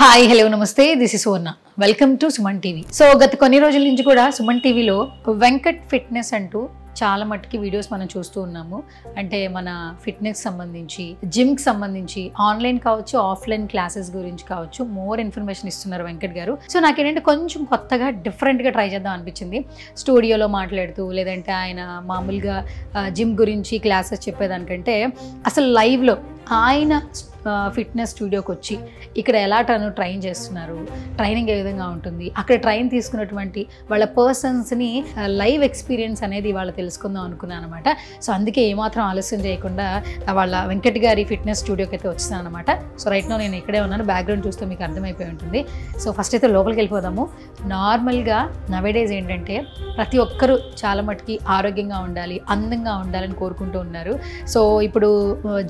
Hi hello నమస్తే this is Suvarna welcome to Suman TV. So గత కొన్ని రోజుల నుంచి కూడా సుమన్ టీవీలో వెంకట్ ఫిట్నెస్ అంటూ చాలా మట్టుకి వీడియోస్ మనం చూస్తూ ఉన్నాము. అంటే మన ఫిట్నెస్ సంబంధించి, జిమ్కి సంబంధించి, ఆన్లైన్ కావచ్చు, ఆఫ్లైన్ క్లాసెస్ గురించి కావచ్చు, మోర్ ఇన్ఫర్మేషన్ ఇస్తున్నారు వెంకట్ గారు. సో నాకేంటంటే కొంచెం కొత్తగా డిఫరెంట్గా ట్రై చేద్దాం అనిపించింది. స్టూడియోలో మాట్లాడుతూ లేదంటే ఆయన మామూలుగా జిమ్ గురించి క్లాసెస్ చెప్పేదానికంటే అసలు లైవ్లో ఆయన ఫిట్నెస్ స్టూడియోకి వచ్చి ఇక్కడ ఎలా ట్రైన్ చేస్తున్నారు, ట్రైనింగ్ ఏ విధంగా ఉంటుంది, అక్కడ ట్రైన్ తీసుకున్నటువంటి వాళ్ళ పర్సన్స్ని లైవ్ ఎక్స్పీరియన్స్ అనేది వాళ్ళు తెలుసుకుందాం అనుకున్నాను అనమాట. సో అందుకే ఏమాత్రం ఆలస్యం చేయకుండా వాళ్ళ వెంకట్ గారి ఫిట్నెస్ స్టూడియోకి అయితే వచ్చాను అనమాట. సో రైట్ నో నేను ఇక్కడే ఉన్నాను, బ్యాక్గ్రౌండ్ చూస్తే మీకు అర్థమైపోయి ఉంటుంది. సో ఫస్ట్ అయితే లోపలికి వెళ్ళిపోదాము. నార్మల్గా నవేడేస్ ఏంటంటే ప్రతి ఒక్కరూ చాలా మటుకి ఆరోగ్యంగా ఉండాలి, అందంగా ఉండాలని కోరుకుంటూ ఉన్నారు. సో ఇప్పుడు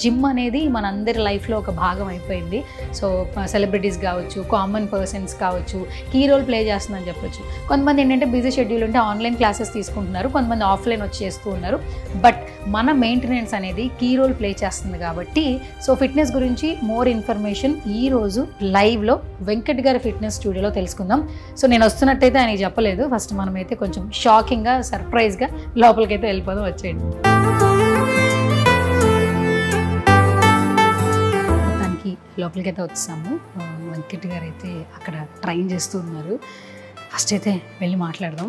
జిమ్ అనేది మనందరి లైఫ్లో ఒక భాగం అయిపోయింది. సో సెలబ్రిటీస్ కావచ్చు, కామన్ పర్సన్స్ కావచ్చు, కీ రోల్ ప్లే చేస్తుందని చెప్పొచ్చు. కొంతమంది ఏంటంటే బిజీ షెడ్యూల్ ఉంటే ఆన్లైన్ క్లాసెస్ తీసుకుంటున్నారు, కొంతమంది ఆఫ్లైన్ వచ్చి చేస్తూ ఉన్నారు. బట్ మన మెయింటెనెన్స్ అనేది కీ రోల్ ప్లే చేస్తుంది కాబట్టి సో ఫిట్నెస్ గురించి మోర్ ఇన్ఫర్మేషన్ ఈరోజు లైవ్లో వెంకట్ గారి ఫిట్నెస్ స్టూడియోలో తెలుసుకుందాం. సో నేను వస్తున్నట్టయితే ఆయన చెప్పలేదు. ఫస్ట్ మనమైతే కొంచెం షాకింగ్గా, సర్ప్రైజ్గా లోపలికైతే వెళ్ళిపోదాం. వచ్చేయండి. లోపలికైతే వచ్చాము. వెంకట్ గారు అయితే అక్కడ ట్రైన్ చేస్తూ ఉన్నారు. ఫస్ట్ అయితే వెళ్ళి మాట్లాడదాం.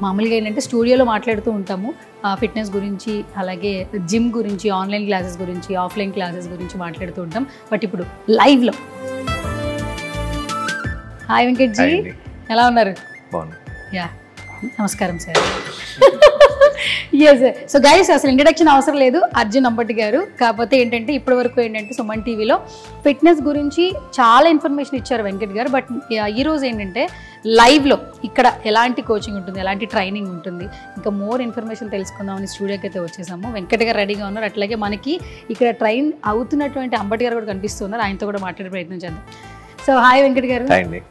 మామూలుగా ఏంటంటే స్టూడియోలో మాట్లాడుతూ ఉంటాము ఫిట్నెస్ గురించి, అలాగే జిమ్ గురించి, ఆన్లైన్ క్లాసెస్ గురించి, ఆఫ్లైన్ క్లాసెస్ గురించి మాట్లాడుతూ ఉంటాం. బట్ ఇప్పుడు లైవ్లో. హాయ్ వెంకట్ జీ, ఎలా ఉన్నారు? యా, నమస్కారం సార్. ఎస్. సో గైస్, అసలు ఇంట్రడక్షన్ అవసరం లేదు, అర్జున్ అంబటి గారు. కాకపోతే ఏంటంటే ఇప్పటి వరకు ఏంటంటే సుమన్ టీవీలో ఫిట్నెస్ గురించి చాలా ఇన్ఫర్మేషన్ ఇచ్చారు వెంకట్ గారు. బట్ ఈరోజు ఏంటంటే లైవ్లో ఇక్కడ ఎలాంటి కోచింగ్ ఉంటుంది, ఎలాంటి ట్రైనింగ్ ఉంటుంది, ఇంకా మోర్ ఇన్ఫర్మేషన్ తెలుసుకుందామని స్టూడియోకి అయితే వచ్చేసాము. వెంకట్ గారు రెడీగా ఉన్నారు. అట్లాగే మనకి ఇక్కడ ట్రైన్ అవుతున్నటువంటి అంబటి గారు కూడా కనిపిస్తున్నారు. ఆయనతో కూడా మాట్లాడే ప్రయత్నం చేద్దాం. సో హాయ్ వెంకట్ గారు,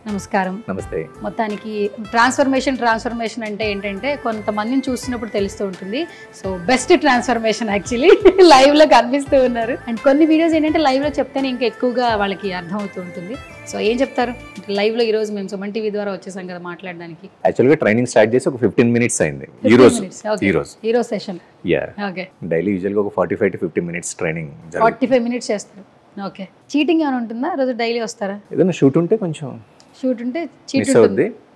నమస్కారం. నమస్తే. మొత్తానికి ట్రాన్స్ఫర్మేషన్ అంటే ఏంటంటే కొంతమందిని చూస్తున్నప్పుడు తెలుస్తూ ఉంటుంది. సో బెస్ట్ ట్రాన్స్ఫర్మేషన్ యాక్చువల్లీ లైవ్లో కనిపిస్తూ ఉన్నారు. అండ్ కొన్ని వీడియోస్ ఏంటంటే లైవ్లో చెప్తేనే ఇంకా ఎక్కువగా వాళ్ళకి అర్థం అవుతూ ఉంటుంది. సో ఏం చెప్తారు లైవ్లో? ఈ రోజు మేము సుమన్ టీవీ ద్వారా వచ్చేసాం కదా మాట్లాడడానికి. యాక్చువల్గా ట్రైనింగ్ స్టార్ట్ చేసి ఒక 15 మినిట్స్ అయింది ఈ రోజు సెషన్. ఓకే, డైలీ యూజువల్గా ఒక 45 to 50 మినిట్స్ ట్రైనింగ్. 45 మినిట్స్ చేస్తారు. ఓకే. చీటింగ్ ఏమైనా ఉంటుందా? రోజు డైలీ వస్తారా? ఏదైనా షూట్ ఉంటే కొంచెం షూట్ ఉంటే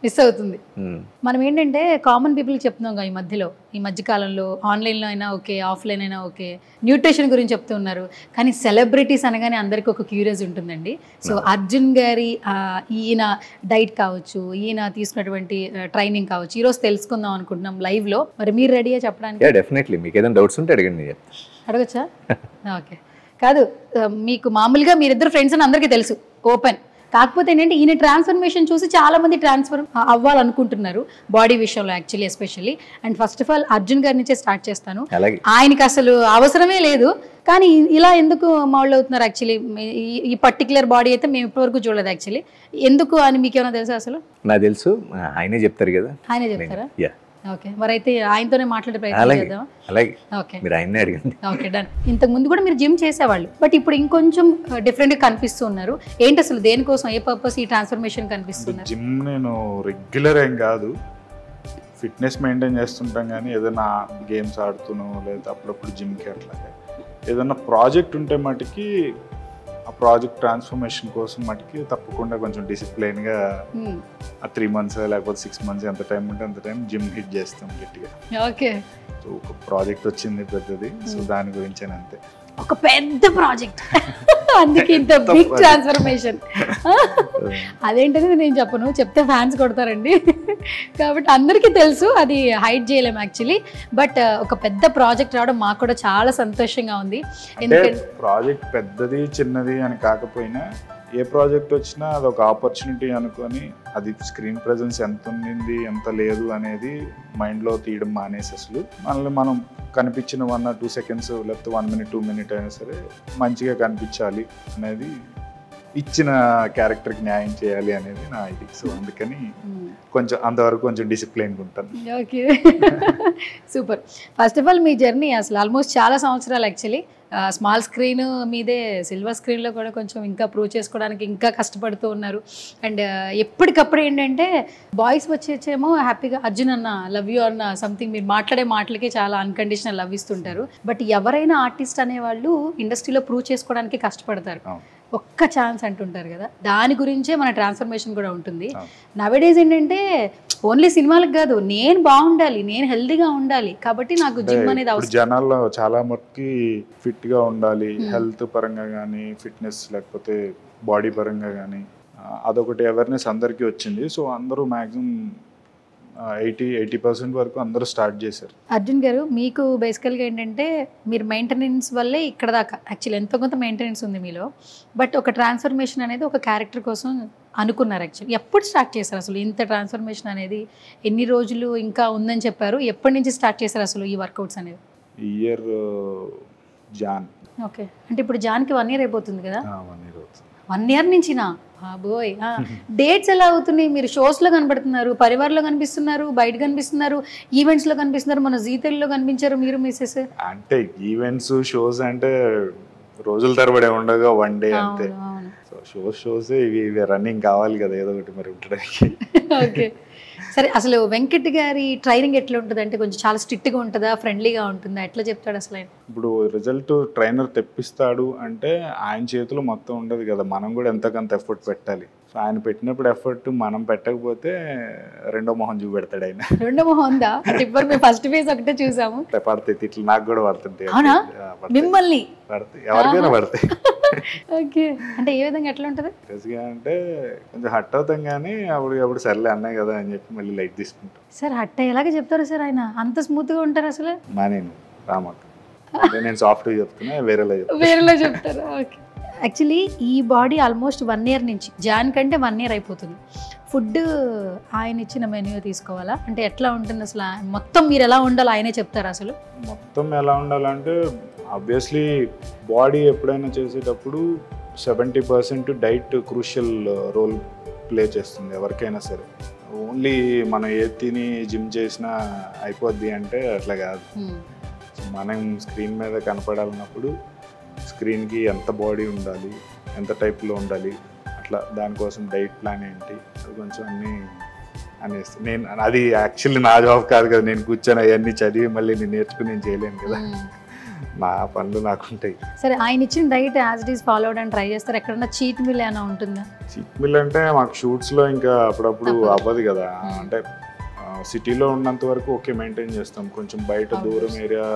మిస్ అవుతుంది. మనం ఏంటంటే కామన్ పీపుల్ చెప్తున్నాం ఈ మధ్యకాలంలో ఆన్లైన్లో అయినా ఓకే, ఆఫ్లైన్ అయినా ఓకే, న్యూట్రిషన్ గురించి చెప్తూ ఉన్నారు. కానీ సెలబ్రిటీస్ అనగానే అందరికీ ఒక క్యూరియస్ ఉంటుందండి. సో అర్జున్ గారి ఈయన డైట్ కావచ్చు, ఈయన తీసుకున్నటువంటి ట్రైనింగ్ కావచ్చు, ఈరోజు తెలుసుకుందాం అనుకుంటున్నాం లైవ్లో. మరి మీరు రెడీగా చెప్పడానికి? డెఫినెట్లీ. మీకు ఏదైనా డౌట్స్ ఉంటే అడగండి. అడగచ్చా? ఓకే. కాదు, మీకు మామూలుగా మీరిద్దరు ఫ్రెండ్స్ అని అందరికీ తెలుసు, ఓపెన్. కాకపోతే ఏంటంటే ఈయన ట్రాన్స్ఫర్మేషన్ చూసి చాలా మంది ట్రాన్స్ఫర్ అవ్వాలనుకుంటున్నారు బాడీ విషయంలో actually, especially. And first of all Arjun గారి నుంచే స్టార్ట్ చేస్తాను. ఆయనకి అసలు అవసరమే లేదు, కానీ ఇలా ఎందుకు మౌల్డ్ అవుతున్నారు యాక్చువల్లీ? ఈ పర్టికులర్ బాడీ అయితే మేము ఇప్పటివరకు చూడలేదు యాక్చువల్లీ. ఎందుకు అని మీకేమైనా తెలుసా? అసలు నాకు తెలుసు, ఆయనే చెప్తారు కదా. ఆయనే చెప్తారా? ఓకే, మరి అయితే ఆయనతోనే మాట్లాడే ప్రయత్నం చేద్దాం. Okay, okay, done. ఇంతకు ముందు కూడా మీరు జిమ్ చేసేవాళ్ళు, బట్ ఇప్పుడు ఇంకొంచెం డిఫరెంట్ గా కనిపిస్తూ ఉన్నారు. ఏంటి అసలు దేనికోసం, ఏ పర్పస్ ఈ ట్రాన్స్ఫర్మేషన్ కనిపిస్తున్నారు? జిమ్ నేను రెగ్యులర్ ఏం కాదు, ఫిట్నెస్ మెయింటైన్ చేస్తుంటాం. కానీ ఏదైనా గేమ్స్ ఆడుతూనో లేదా అప్పుడప్పుడు జిమ్కి అట్లాగే ఏదైనా ప్రాజెక్ట్ ఉంటే మటుకి ఆ ప్రాజెక్ట్ ట్రాన్స్ఫర్మేషన్ కోసం మటుకి తప్పకుండా కొంచెం డిసిప్లైన్గా ఆ 3 months లేకపోతే 6 months ఎంత టైం ఉంటే అంత టైం జిమ్ హిట్ చేస్తాం గట్టిగా. ఓకే. సో ఒక ప్రాజెక్ట్ వచ్చింది పెద్దది, సో దాని గురించి అంతే. ఒక పెద్ద ప్రాజెక్ట్, అందుకే ఇంత బిగ్ ట్రాన్స్ఫర్మేషన్. అదేంటనేది నేను చెప్పను, చెప్తే ఫ్యాన్స్ కొడతారండి. కాబట్టి అందరికీ తెలుసు, అది హైడ్ చేయలేము యాక్చువల్లీ. బట్ ఒక పెద్ద ప్రాజెక్ట్ రావడం మాకు కూడా చాలా సంతోషంగా ఉంది. ఎందుకంటే ప్రాజెక్ట్ పెద్దది చిన్నది అని కాకపోయినా ఏ ప్రాజెక్ట్ వచ్చినా అది ఒక ఆపర్చునిటీ అనుకొని అది స్క్రీన్ ప్రెజెన్స్ ఎంత ఉంది ఎంత లేదు అనేది మైండ్లో తీయడం మానేసి అసలు మనల్ని మనం కనిపించిన 1 or 2 seconds లేకపోతే 1 minute 2 minutes అయినా సరే మంచిగా కనిపించాలి అనేది ఇచ్చిన క్యారెక్టర్కి న్యాయం చేయాలి అనేది నా ఇది. సో అందుకని కొంచెం అంతవరకు కొంచెం డిసిప్లైన్గా ఉంటాను. Okay, super. First of all me journey అసలు ఆల్మోస్ట్ చాలా సంవత్సరాలు యాక్చువల్లీ. స్మాల్ స్క్రీన్ మీదే, సిల్వర్ స్క్రీన్లో కూడా కొంచెం ఇంకా ప్రూవ్ చేసుకోవడానికి ఇంకా కష్టపడుతూ ఉన్నారు. అండ్ ఎప్పటికప్పుడు ఏంటంటే బాయ్స్ వచ్చేమో హ్యాపీగా అర్జున్ అన్న, లవ్ యూ అన్న, సంథింగ్ మీరు మాట్లాడే మాటలకే చాలా అన్కండిషనల్ లవ్ ఇస్తుంటారు. బట్ ఎవరైనా ఆర్టిస్ట్ అనేవాళ్ళు ఇండస్ట్రీలో ప్రూవ్ చేసుకోవడానికి కష్టపడతారు. ఒక్క ఛాన్స్ అంటుంటారు కదా, దాని గురించే మన ట్రాన్స్ఫర్మేషన్ కూడా ఉంటుంది. నవేడేస్ ఏంటంటే ఓన్లీ సినిమాలకు కాదు, నేను బాగుండాలి, నేను హెల్తీగా ఉండాలి కాబట్టి నాకు జిమ్ అనేది అవసరం. జనాల్లో చాలా మటుకి ఫిట్ గా ఉండాలి, హెల్త్ పరంగా కానీ, ఫిట్నెస్ లేకపోతే బాడీ పరంగా కానీ అదొకటి అవేర్నెస్ అందరికీ వచ్చింది. సో అందరూ మ్యాక్సిమం 80% వరకు అందరూ స్టార్ట్ చేశారు. అర్జున్ గారు, మీకు బేసికల్గా ఏంటంటే మీరు మెయింటెనెన్స్ వల్లే ఇక్కడ దాకా యాక్చువల్లీ ఎంతో కొంత మెయింటెనెన్స్ ఉంది మీలో. బట్ ఒక ట్రాన్స్ఫర్మేషన్ అనేది ఒక క్యారెక్టర్ కోసం అనుకున్నారు యాక్చువల్లీ. ఎప్పుడు స్టార్ట్ చేశారు అసలు ఇంత ట్రాన్స్ఫర్మేషన్ అనేది? ఎన్ని రోజులు ఇంకా ఉందని చెప్పారు? ఎప్పటి నుంచి స్టార్ట్ చేశారు అసలు ఈ వర్కౌట్స్ అనేది? Year John. ఓకే, అంటే ఇప్పుడు జాన్కి 1 year అయిపోతుంది కదా? 1 year అవుతుంది. 1 year నుంచినా? బోయ్, డేట్స్ ఎలా అవుతున్నాయి? మీరు షోస్లో కనబడుతున్నారు, పరివార్లో కనిపిస్తున్నారు, బయట కనిపిస్తున్నారు, ఈవెంట్స్లో కనిపిస్తున్నారు, మన జీతల్లో కనిపించారు మీరు మిస్సెస్. అంటే ఈవెంట్స్ షోస్ అంటే రోజుల తరబడి ఉండగా 1 day అంతే. షోస్ ఇవి రన్నింగ్ కావాలి కదా ఏదో ఒకటి మరి ఉండడానికి. ఓకే, సరే. అసలు వెంకట్ గారి ట్రైనింగ్ ఎట్లా ఉంటుంది? అంటే కొంచెం చాలా స్ట్రిక్ట్గా ఉంటుందా, ఫ్రెండ్లీగా ఉంటుందా, ఎట్లా చెప్తాడు అసలు ఆయన? ఇప్పుడు రిజల్ట్ ట్రైనర్ తెప్పిస్తాడు అంటే ఆయన చేతిలో మొత్తం ఉండదు కదా, మనం కూడా ఎంతకంత ఎఫర్ట్ పెట్టాలి. సో ఆయన పెట్టినప్పుడు ఎఫర్ట్ మనం పెట్టకపోతే రెండో మొహం చూపెడతాడు ఆయన. రెండో మొహం ఉందా? అంటే ఇప్పుడు మేము ఫస్ట్ ఫేజ్ ఒకటే చూసాము. పడతాయి తిట్లు, నాకు కూడా పడుతుంటాయి. మిమ్మల్ని పడతాయి, ఎవరికైనా పడతాయి. ఓకే, అంటే ఏ విధంగా ఎట్లా ఉంటుంది? సీరియస్గా అంటే కొంచెం హట్ అవుతాం కానీ అప్పుడు సర్లే అన్నాయి కదా అని చెప్పి మళ్ళీ లైట్ తీసుకుంటాం. సార్ హట్ అయ్యేలాగా చెప్తారు సార్ ఆయన, అంత స్మూత్గా ఉంటారు అసలు? నేను రామాక అంటే నేను సాఫ్ట్గా చెప్తున్నా, వేరేలా చెప్తారు. ఓకే, యాక్చువల్లీ ఈ బాడీ ఆల్మోస్ట్ 1 year నుంచి, జాన్ కంటే 1 year అయిపోతుంది. ఫుడ్ ఆయన ఇచ్చిన మెన్యూ తీసుకోవాలా? అంటే ఎట్లా ఉంటుంది అసలు? మొత్తం మీరు ఎలా ఉండాలో ఆయనే చెప్తారు అసలు? మొత్తం ఎలా ఉండాలంటే ఆబ్వియస్లీ బాడీ ఎప్పుడైనా చేసేటప్పుడు 70% డైట్ క్రూషియల్ రోల్ ప్లే చేస్తుంది ఎవరికైనా సరే. ఓన్లీ మనం ఏ తిని జిమ్ చేసినా అయిపోద్ది అంటే అట్లా కాదు. మనం స్క్రీన్ మీద కనపడాలన్నప్పుడు స్క్రీన్కి ఎంత బాడీ ఉండాలి, ఎంత టైప్లో ఉండాలి, అట్లా దానికోసం డైట్ ప్లాన్ ఏంటి, అది కొంచెం అన్నీ అనేసి నేను అది యాక్చువల్లీ నా జాబ్ కాదు కదా, నేను కూర్చొని అవన్నీ చదివి మళ్ళీ నేను నేర్చుకుని నేను చేయలేను కదా, నా పనులు నాకుంటాయి. సరే, ఆయన ఇచ్చిన diet as it is follow అవడానికి ట్రై చేస్తారు? ఎక్కడన్నా చీట్ మిల్ ఏమైనా ఉంటుందా? చీట్ మిల్ అంటే మాకు షూట్స్లో ఇంకా అప్పుడప్పుడు అవ్వదు కదా. అంటే సిటీలో ఉన్నంత వరకు ఓకే మెయింటైన్ చేస్తాం, కొంచెం బయట దూరం ఏరియా,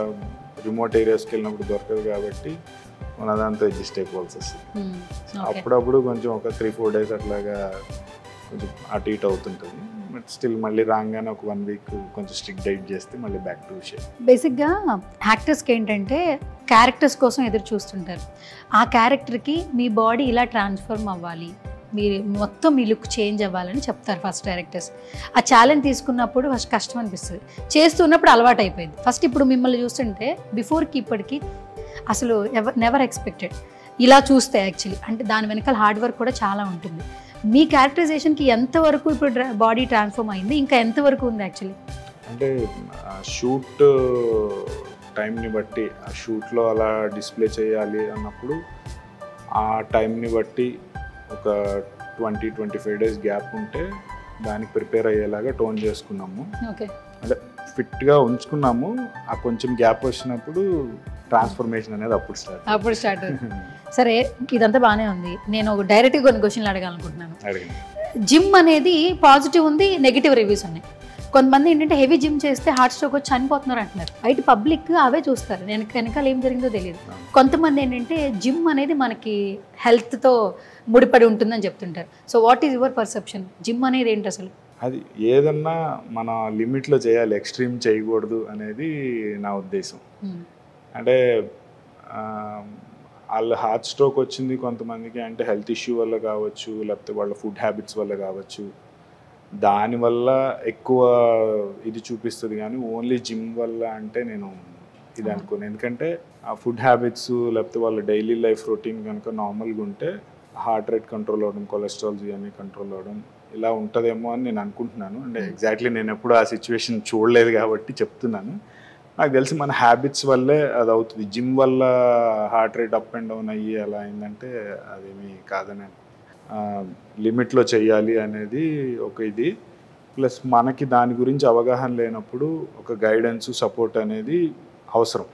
రిమోట్ ఏరియాస్కి వెళ్ళినప్పుడు దొరకదు కాబట్టి మన దాంతో అడ్జస్ట్ అయిపోవాల్సి వస్తుంది. అప్పుడప్పుడు కొంచెం ఒక 3-4 days అట్లాగా కొంచెం అటు ఇటు అవుతుంటుంది. బట్ స్టిల్ మళ్ళీ రాగానే ఒక 1 week కొంచెం స్ట్రిక్ట్ డైట్ చేస్తే మళ్ళీ బ్యాక్ టు షేప్. బేసిక్గా యాక్టర్స్కి ఏంటంటే క్యారెక్టర్స్ కోసం ఎదురు చూస్తుంటారు. ఆ క్యారెక్టర్కి మీ బాడీ ఇలా ట్రాన్స్ఫార్మ్ అవ్వాలి, మీరు మొత్తం మీ లుక్ చేంజ్ అవ్వాలని చెప్తారు ఫస్ట్ డైరెక్టర్స్. ఆ ఛాలెంజ్ తీసుకున్నప్పుడు ఫస్ట్ కష్టం అనిపిస్తుంది, చేస్తున్నప్పుడు అలవాటు అయిపోయింది. ఫస్ట్ ఇప్పుడు మిమ్మల్ని చూస్తుంటే బిఫోర్కి ఇప్పటికి అసలు నెవర్ ఎక్స్పెక్టెడ్ ఇలా చూస్తే యాక్చువల్లీ. అంటే దాని వెనకాల హార్డ్ వర్క్ కూడా చాలా ఉంటుంది. మీ క్యారెక్టరైజేషన్కి ఎంతవరకు ఇప్పుడు బాడీ ట్రాన్స్ఫార్మ్ అయింది, ఇంకా ఎంతవరకు ఉంది యాక్చువల్లీ? అంటే షూట్ టైంని బట్టి, ఆ షూట్లో అలా డిస్ప్లే చేయాలి అన్నప్పుడు ఆ టైంని బట్టి ఒక 20-25 days గ్యాప్ ఉంటే దానికి ప్రిపేర్ అయ్యేలాగా టోన్ చేసుకున్నాము. ఓకే, అంటే ఫిట్గా ఉంచుకున్నాము. ఆ కొంచెం గ్యాప్ వచ్చినప్పుడు ట్రాన్స్ఫర్మేషన్ అనేది అప్పుడు స్టార్ట్. సరే, ఇదంతా బాగానే ఉంది. నేను డైరెక్ట్గా కొన్ని క్వశ్చన్లు అడగాలనుకుంటున్నాను. అడిగింది. జిమ్ అనేది పాజిటివ్ ఉంది, నెగిటివ్ రివ్యూస్ ఉన్నాయి. కొంతమంది ఏంటంటే హెవీ జిమ్ చేస్తే హార్ట్ స్ట్రోక్ వచ్చి చనిపోతున్నారు అంటున్నారు. బయట పబ్లిక్ అవే చూస్తారు, నేను వెనకాల ఏం జరిగిందో తెలియదు. కొంతమంది ఏంటంటే జిమ్ అనేది మనకి హెల్త్తో ముడిపడి ఉంటుందని చెప్తుంటారు. So what is your perception? Gym అనేది ఏంటి అసలు? అది ఏదన్నా మన లిమిట్లో చేయాలి, ఎక్స్ట్రీమ్ చేయకూడదు అనేది నా ఉద్దేశం. అంటే వాళ్ళ హార్ట్ స్ట్రోక్ వచ్చింది కొంతమందికి అంటే హెల్త్ ఇష్యూ వల్ల కావచ్చు, లేకపోతే వాళ్ళ ఫుడ్ హ్యాబిట్స్ వల్ల కావచ్చు, దానివల్ల ఎక్కువ ఇది చూపిస్తుంది. కానీ ఓన్లీ జిమ్ వల్ల అంటే నేను ఇది అనుకోను. ఎందుకంటే ఆ ఫుడ్ హ్యాబిట్స్ లేకపోతే వాళ్ళ డైలీ లైఫ్ రొటీన్ కనుక నార్మల్గా ఉంటే హార్ట్ రేట్ కంట్రోల్ అవ్వడం, కొలెస్ట్రాల్స్ ఇవన్నీ కంట్రోల్ అవ్వడం ఇలా ఉంటుందేమో అని నేను అనుకుంటున్నాను. అంటే ఎగ్జాక్ట్లీ నేను ఎప్పుడు ఆ సిచ్యువేషన్ చూడలేదు కాబట్టి చెప్తున్నాను. నాకు తెలిసి మన హ్యాబిట్స్ వల్లే అది అవుతుంది. జిమ్ వల్ల heart rate up and down అయ్యి అలా అయిందంటే అదేమీ కాదని లిమిట్లో చెయ్యాలి అనేది ఒక ఇది. ప్లస్ మనకి దాని గురించి అవగాహన లేనప్పుడు ఒక గైడెన్స్, సపోర్ట్ అనేది అవసరం.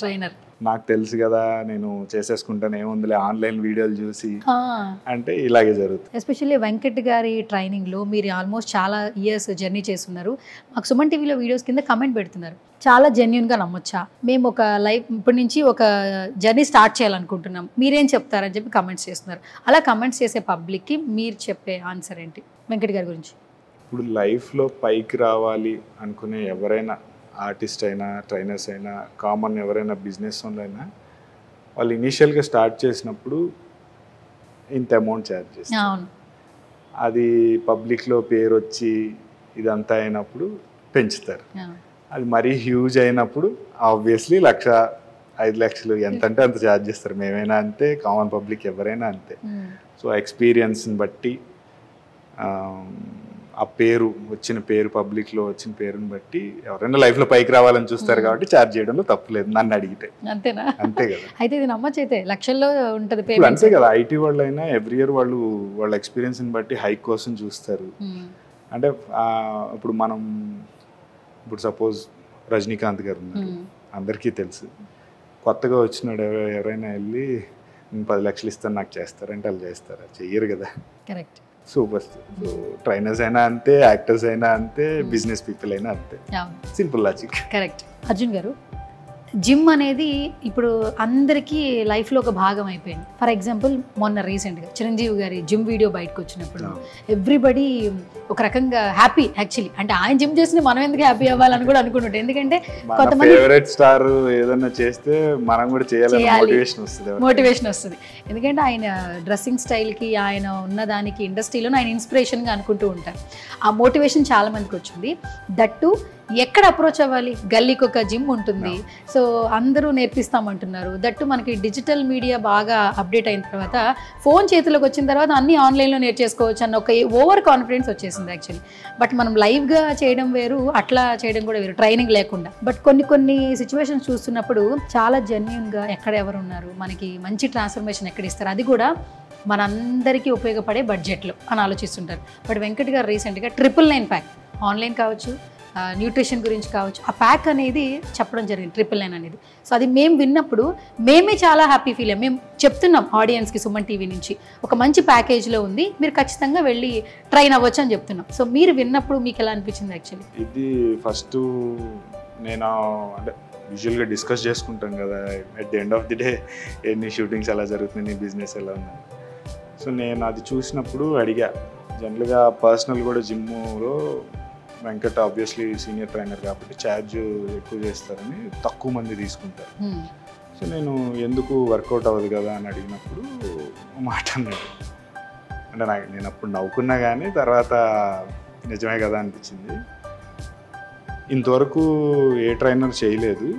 ట్రైనర్ నాకు తెలుసు కదా, నేను చేసేసుకుంటాను, ఏముందిలే ఆన్లైన్ వీడియోలు చూసి అంటే ఇలాగే జరుగుతుంది. ఎస్పెషల్లీ వెంకట్ గారి ట్రైనింగ్లో మీరు ఆల్మోస్ట్ చాలా ఇయర్స్ జర్నీ చేస్తున్నారు. మాకు సుమన్ టీవీలో వీడియోస్ కింద కమెంట్ పెడుతున్నారు, చాలా జెన్యున్గా నమ్మొచ్చా, మేము ఒక లైఫ్ ఇప్పటి నుంచి ఒక జర్నీ స్టార్ట్ చేయాలనుకుంటున్నాం, మీరేం చెప్తారని చెప్పి కమెంట్స్ చేస్తున్నారు. అలా కమెంట్స్ చేసే పబ్లిక్కి మీరు చెప్పే ఆన్సర్ ఏంటి వెంకట్ గారి గురించి? ఇప్పుడు లైఫ్లో పైకి రావాలి అనుకునే ఎవరైనా, ఆర్టిస్ట్ అయినా, ట్రైనర్స్ అయినా, కామన్ ఎవరైనా బిజినెస్ అయినా, వాళ్ళు ఇనీషియల్గా స్టార్ట్ చేసినప్పుడు ఇంత అమౌంట్ ఛార్జ్ చేస్తారు. అది పబ్లిక్లో పేరు వచ్చి ఇదంతా అయినప్పుడు పెంచుతారు. అది మరీ హ్యూజ్ అయినప్పుడు ఆబ్వియస్లీ 1,00,000, 5,00,000 ఎంత అంటే అంత ఛార్జ్ చేస్తారు. మేమైనా అంతే, కామన్ పబ్లిక్ ఎవరైనా అంతే. సో ఎక్స్పీరియన్స్ని బట్టి, ఆ పేరు వచ్చిన పేరు, పబ్లిక్లో వచ్చిన పేరుని బట్టి ఎవరైనా లైఫ్లో పైకి రావాలని చూస్తారు కాబట్టి ఛార్జ్ చేయడంలో తప్పులేదు నన్ను అడిగితే. అంతేనా? అంతే కదా. అయితే ఇది నమ్మచ్చు, అయితే లక్షల్లో ఉంటుంది పేమెంట్. అంతే కదా, ఐటీ వాళ్ళు అయినా ఎవ్రీ ఇయర్ వాళ్ళ ఎక్స్పీరియన్స్ని బట్టి హైక్ కోసం చూస్తారు. అంటే ఇప్పుడు మనం ఇప్పుడు సపోజ్ రజనీకాంత్ గారు ఉన్నారు, అందరికీ తెలుసు. కొత్తగా వచ్చినాడు ఎవరైనా వెళ్ళి నేను 10 లక్షలు ఇస్తాను నాకు చేస్తారంటే వాళ్ళు చేస్తారా? చెయ్యరు కదా. Correct. Super star. So trainers అయినా అంతే, యాక్టర్స్ అయినా అంతే, బిజినెస్ పీపుల్ అయినా అంతే. Simple logic. కరెక్ట్. అర్జున్ గారు, జిమ్ అనేది ఇప్పుడు అందరికీ లైఫ్లో ఒక భాగం అయిపోయింది. ఫర్ ఎగ్జాంపుల్ మొన్న రీసెంట్గా చిరంజీవి గారి జిమ్ వీడియో బయటకు వచ్చినప్పుడు ఎవ్రీబడి ఒక రకంగా హ్యాపీ. యాక్చువల్లీ అంటే ఆయన జిమ్ చేసి మనం ఎందుకు హ్యాపీ అవ్వాలని కూడా అనుకుంటుంటాం. ఎందుకంటే కొంతమంది ఫేవరెట్ స్టార్ ఏదైనా చేస్తే మనం కూడా చేయాలని మోటివేషన్ వస్తుంది. ఎందుకంటే ఆయన డ్రెస్సింగ్ స్టైల్కి, ఆయన ఉన్నదానికి, ఇండస్ట్రీలో ఆయన ఇన్స్పిరేషన్గా అనుకుంటూ ఉంటారు. ఆ మోటివేషన్ చాలా మందికి వచ్చింది. దట్టు ఎక్కడ అప్రోచ్ అవ్వాలి? గల్లీకి ఒక జిమ్ ఉంటుంది, సో అందరూ నేర్పిస్తామంటున్నారు. దట్టు మనకి డిజిటల్ మీడియా బాగా అప్డేట్ అయిన తర్వాత, ఫోన్ చేతిలోకి వచ్చిన తర్వాత అన్నీ ఆన్లైన్లో నేర్చేసుకోవచ్చు అన్న ఒక ఓవర్ కాన్ఫిడెన్స్ వచ్చేసింది యాక్చువల్లీ. బట్ మనం లైవ్గా చేయడం వేరు, అట్లా చేయడం కూడా వేరు, ట్రైనింగ్ లేకుండా. బట్ కొన్ని సిచ్యువేషన్స్ చూస్తున్నప్పుడు చాలా జెన్యున్గా ఎక్కడ ఎవరు ఉన్నారు, మనకి మంచి ట్రాన్స్ఫర్మేషన్ ఎక్కడ ఇస్తారు, అది కూడా మనందరికీ ఉపయోగపడే బడ్జెట్లో అని ఆలోచిస్తుంటారు. బట్ వెంకట్ గారు రీసెంట్గా 999 ప్యాక్, ఆన్లైన్ కావచ్చు, న్యూట్రిషన్ గురించి కావచ్చు, ఆ ప్యాక్ అనేది చెప్పడం జరిగింది, 999 అనేది. సో అది మేము విన్నప్పుడు మేమే చాలా హ్యాపీ ఫీల్ అయ్యాం. మేము చెప్తున్నాం ఆడియన్స్కి సుమన్ టీవీ నుంచి ఒక మంచి ప్యాకేజ్లో ఉంది, మీరు ఖచ్చితంగా వెళ్ళి ట్రైన్ అవ్వచ్చు అని చెప్తున్నాం. సో మీరు విన్నప్పుడు మీకు ఎలా అనిపించింది? యాక్చువల్లీ ఇది ఫస్ట్ నేను అంటే యూజువల్గా డిస్కస్ చేసుకుంటాం కదా at the end of the day, ఎన్ని షూటింగ్స్ ఎలా జరుగుతుంది, నీ బిజినెస్ ఎలా ఉంది. సో నేను అది చూసినప్పుడు అడిగా, జనరల్గా పర్సనల్ కూడా జిమ్లో వెంకట్ ఆబ్వియస్లీ సీనియర్ ట్రైనర్ కాబట్టి ఛార్జ్ ఎక్కువ చేస్తారని తక్కువ మంది తీసుకుంటారు. సో నేను ఎందుకు వర్కౌట్ అవ్వదు కదా అని అడిగినప్పుడు మాట అన్నాడు. అంటే నేను అప్పుడు నవ్వుకున్నా కానీ తర్వాత నిజమే కదా అనిపించింది. ఇంతవరకు ఏ ట్రైనర్ చేయలేదు.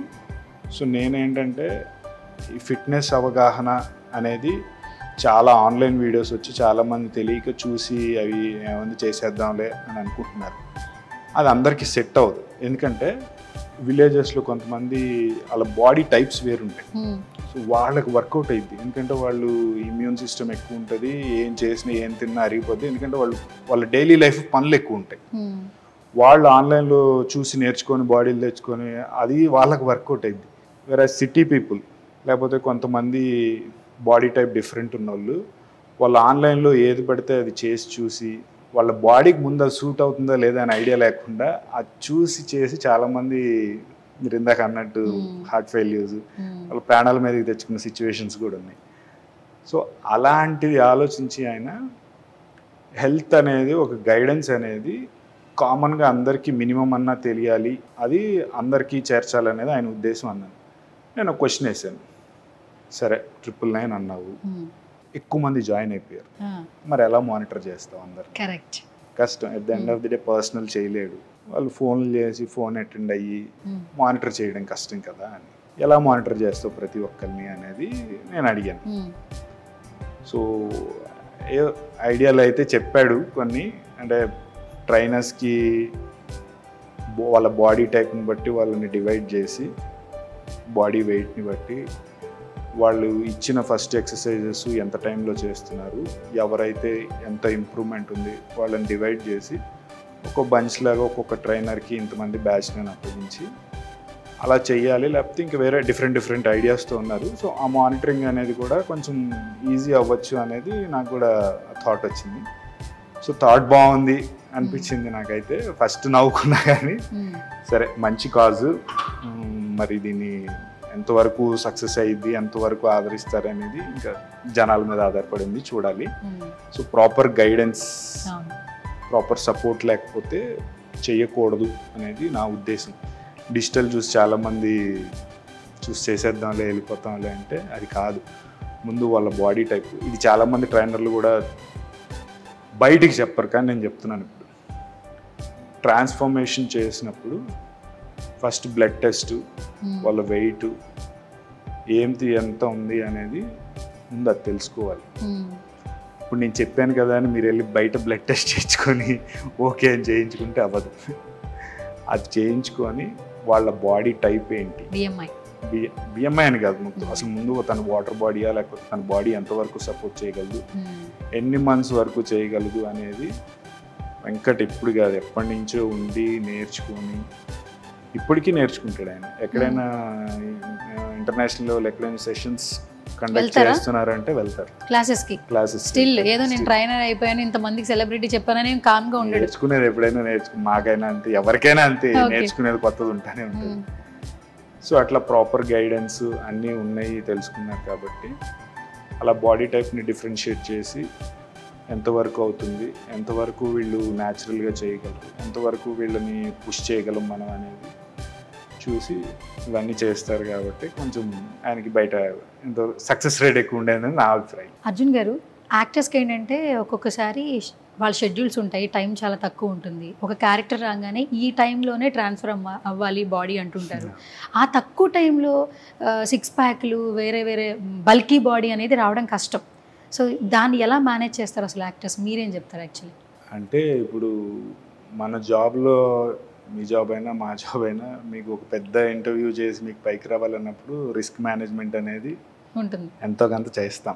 సో నేనేంటంటే ఈ ఫిట్నెస్ అవగాహన అనేది చాలా ఆన్లైన్ వీడియోస్ వచ్చి చాలామంది తెలియక చూసి అవి ఏమైనా చేసేద్దాంలే అని అనుకుంటున్నారు. అది అందరికీ సెట్ అవ్వదు. ఎందుకంటే విలేజెస్లో కొంతమంది వాళ్ళ బాడీ టైప్స్ వేరుంటాయి. సో వాళ్ళకి వర్కౌట్ అయ్యింది. ఎందుకంటే వాళ్ళు ఇమ్యూన్ సిస్టమ్ ఎక్కువ ఉంటుంది, ఏం చేసినా ఏం తిన్నా అరిగిపోద్ది. ఎందుకంటే వాళ్ళ డైలీ లైఫ్ పనులు ఎక్కువ ఉంటాయి. వాళ్ళు ఆన్లైన్లో చూసి నేర్చుకొని బాడీలు తెచ్చుకొని అది వాళ్ళకి వర్కౌట్ అయింది. వేరే సిటీ పీపుల్ లేకపోతే కొంతమంది బాడీ టైప్ డిఫరెంట్ ఉన్న వాళ్ళు ఆన్లైన్లో ఏది పడితే అది చేసి చూసి వాళ్ళ బాడీకి ముందు అది సూట్ అవుతుందా లేదా అని ఐడియా లేకుండా అది చూసి చేసి చాలామంది మీరు ఇందాక అన్నట్టు హార్ట్ ఫెయిల్యూర్స్, వాళ్ళ ప్రాణాల మీదకి తెచ్చుకున్న సిచ్యువేషన్స్ కూడా ఉన్నాయి. సో అలాంటిది ఆలోచించి ఆయన హెల్త్ అనేది ఒక గైడెన్స్ అనేది కామన్గా అందరికీ మినిమం అన్నా తెలియాలి, అది అందరికీ చేర్చాలనేది ఆయన ఉద్దేశం అన్నాను. నేను ఒక క్వశ్చన్ వేసాను, సరే 999 అన్నావు, ఎక్కువ మంది జాయిన్ అయిపోయారు, మరి ఎలా మానిటర్ చేస్తావు అందరు? కరెక్ట్, కష్టం. At the end of the day personal చేయలేడు, వాళ్ళు ఫోన్లు చేసి ఫోన్ అటెండ్ అయ్యి మానిటర్ చేయడం కష్టం కదా అని. ఎలా మానిటర్ చేస్తావు ప్రతి ఒక్కరిని అనేది నేను అడిగాను. సో ఐడియాలు అయితే చెప్పాడు కొన్ని, అంటే ట్రైనర్స్కి వాళ్ళ బాడీ టైప్ని బట్టి వాళ్ళని డివైడ్ చేసి బాడీ వెయిట్ని బట్టి వాళ్ళు ఇచ్చిన ఫస్ట్ ఎక్సర్సైజెస్ ఎంత టైంలో చేస్తున్నారు, ఎవరైతే ఎంత ఇంప్రూవ్మెంట్ ఉంది వాళ్ళని డివైడ్ చేసి ఒక్కొక్క బంచ్ లాగా ఒక్కొక్క ట్రైనర్కి ఇంతమంది బ్యాచ్లను అప్పగించి అలా చేయాలి, లేకపోతే ఇంకా వేరే డిఫరెంట్ ఐడియాస్తో ఉన్నారు. సో ఆ మానిటరింగ్ అనేది కూడా కొంచెం ఈజీ అవ్వచ్చు అనేది నాకు కూడా థాట్ వచ్చింది. సో థాట్ బాగుంది అనిపించింది నాకైతే. ఫస్ట్ నవ్వుకున్నా కానీ సరే మంచి కాజు, మరి దీన్ని ఎంతవరకు సక్సెస్ అయ్యిద్ది, ఎంతవరకు ఆదరిస్తారు అనేది ఇంకా జనాల మీద ఆధారపడింది, చూడాలి. So proper guidance, proper support లేకపోతే చేయకూడదు అనేది నా ఉద్దేశం. డిజిటల్ చూసి చాలామంది చూసి చేసేద్దాంలే వెళ్ళిపోతాంలే అంటే అది కాదు. ముందు వాళ్ళ బాడీ టైప్, ఇది చాలామంది ట్రైనర్లు కూడా బయటికి చెప్పరు కానీ నేను చెప్తున్నాను. ఇప్పుడు ట్రాన్స్ఫర్మేషన్ చేసినప్పుడు ఫస్ట్ బ్లడ్ టెస్ట్, వాళ్ళ వెయిట్ ఏంటి ఎంత ఉంది అనేది ముందు అది తెలుసుకోవాలి. ఇప్పుడు నేను చెప్పాను కదా అని మీరు వెళ్ళి బయట బ్లడ్ టెస్ట్ చేయించుకొని ఓకే అని చేయించుకుంటే అవ్వదు. అది చేయించుకొని వాళ్ళ బాడీ టైప్ ఏంటి, బిఎంఐ అని కాదు, అసలు ముందు తన వాటర్ బాడీయా లేకపోతే తన బాడీ ఎంతవరకు సపోర్ట్ చేయగలదు, ఎన్ని మంత్స్ వరకు చేయగలదు అనేది వెంకట్ ఇప్పుడు కాదు ఎప్పటి నుంచో ఉండి నేర్చుకొని ఇప్పటికీ నేర్చుకుంటాడు ఆయన. ఎక్కడైనా ఇంటర్నేషనల్ లెవెల్ ఎక్కడైనా సెషన్స్ కండక్ట్ చేస్తున్నారంటే వెళ్తారు క్లాసెస్. స్టిల్ ఏదో నేను ట్రైనర్ అయిపోయాను, ఇంతమందికి సెలబ్రిటీ చెప్పానని కామ్గా ఉండడు. నేర్చుకునేది ఎప్పుడైనా మాకైనా అంతే, ఎవరికైనా అంతే, నేర్చుకునేది కొత్తది ఉంటానే ఉంటుంది. సో అట్లా ప్రాపర్ గైడెన్స్ అన్నీ ఉన్నాయి, తెలుసుకున్నారు కాబట్టి అలా బాడీ టైప్ని డిఫరెన్షియేట్ చేసి ఎంతవరకు అవుతుంది, ఎంతవరకు వీళ్ళు న్యాచురల్గా చేయగలరు, ఎంతవరకు వీళ్ళని పుష్ చేయగలం మనం అనేది చూసి ఇవన్నీ చేస్తారు. కాబట్టి కొంచెం ఆయనకి బయట ఎంతో సక్సెస్ రేట్ ఎక్కువ ఉండేదని నా అభిప్రాయం. అర్జున్ గారు, యాక్టర్స్కి ఏంటంటే ఒక్కొక్కసారి వాళ్ళ షెడ్యూల్స్ ఉంటాయి, టైం చాలా తక్కువ ఉంటుంది. ఒక క్యారెక్టర్ రాగానే ఈ టైంలోనే ట్రాన్స్ఫర్ అవ్వాలి బాడీ అంటుంటారు. ఆ తక్కువ టైంలో 6 ప్యాక్లు వేరే బల్కీ బాడీ అనేది రావడం కష్టం. సో దాన్ని ఎలా మేనేజ్ చేస్తారు అసలు యాక్టర్స్? మీరేం చెప్తారు యాక్చువల్లీ? అంటే ఇప్పుడు మన జాబ్లో, మీ జాబ్ అయినా మా జాబ్ అయినా, మీకు ఒక పెద్ద ఇంటర్వ్యూ చేసి మీకు పైకి రావాలన్నప్పుడు రిస్క్ మేనేజ్మెంట్ అనేది ఉంటుంది, ఎంతో కొంత చేస్తాం.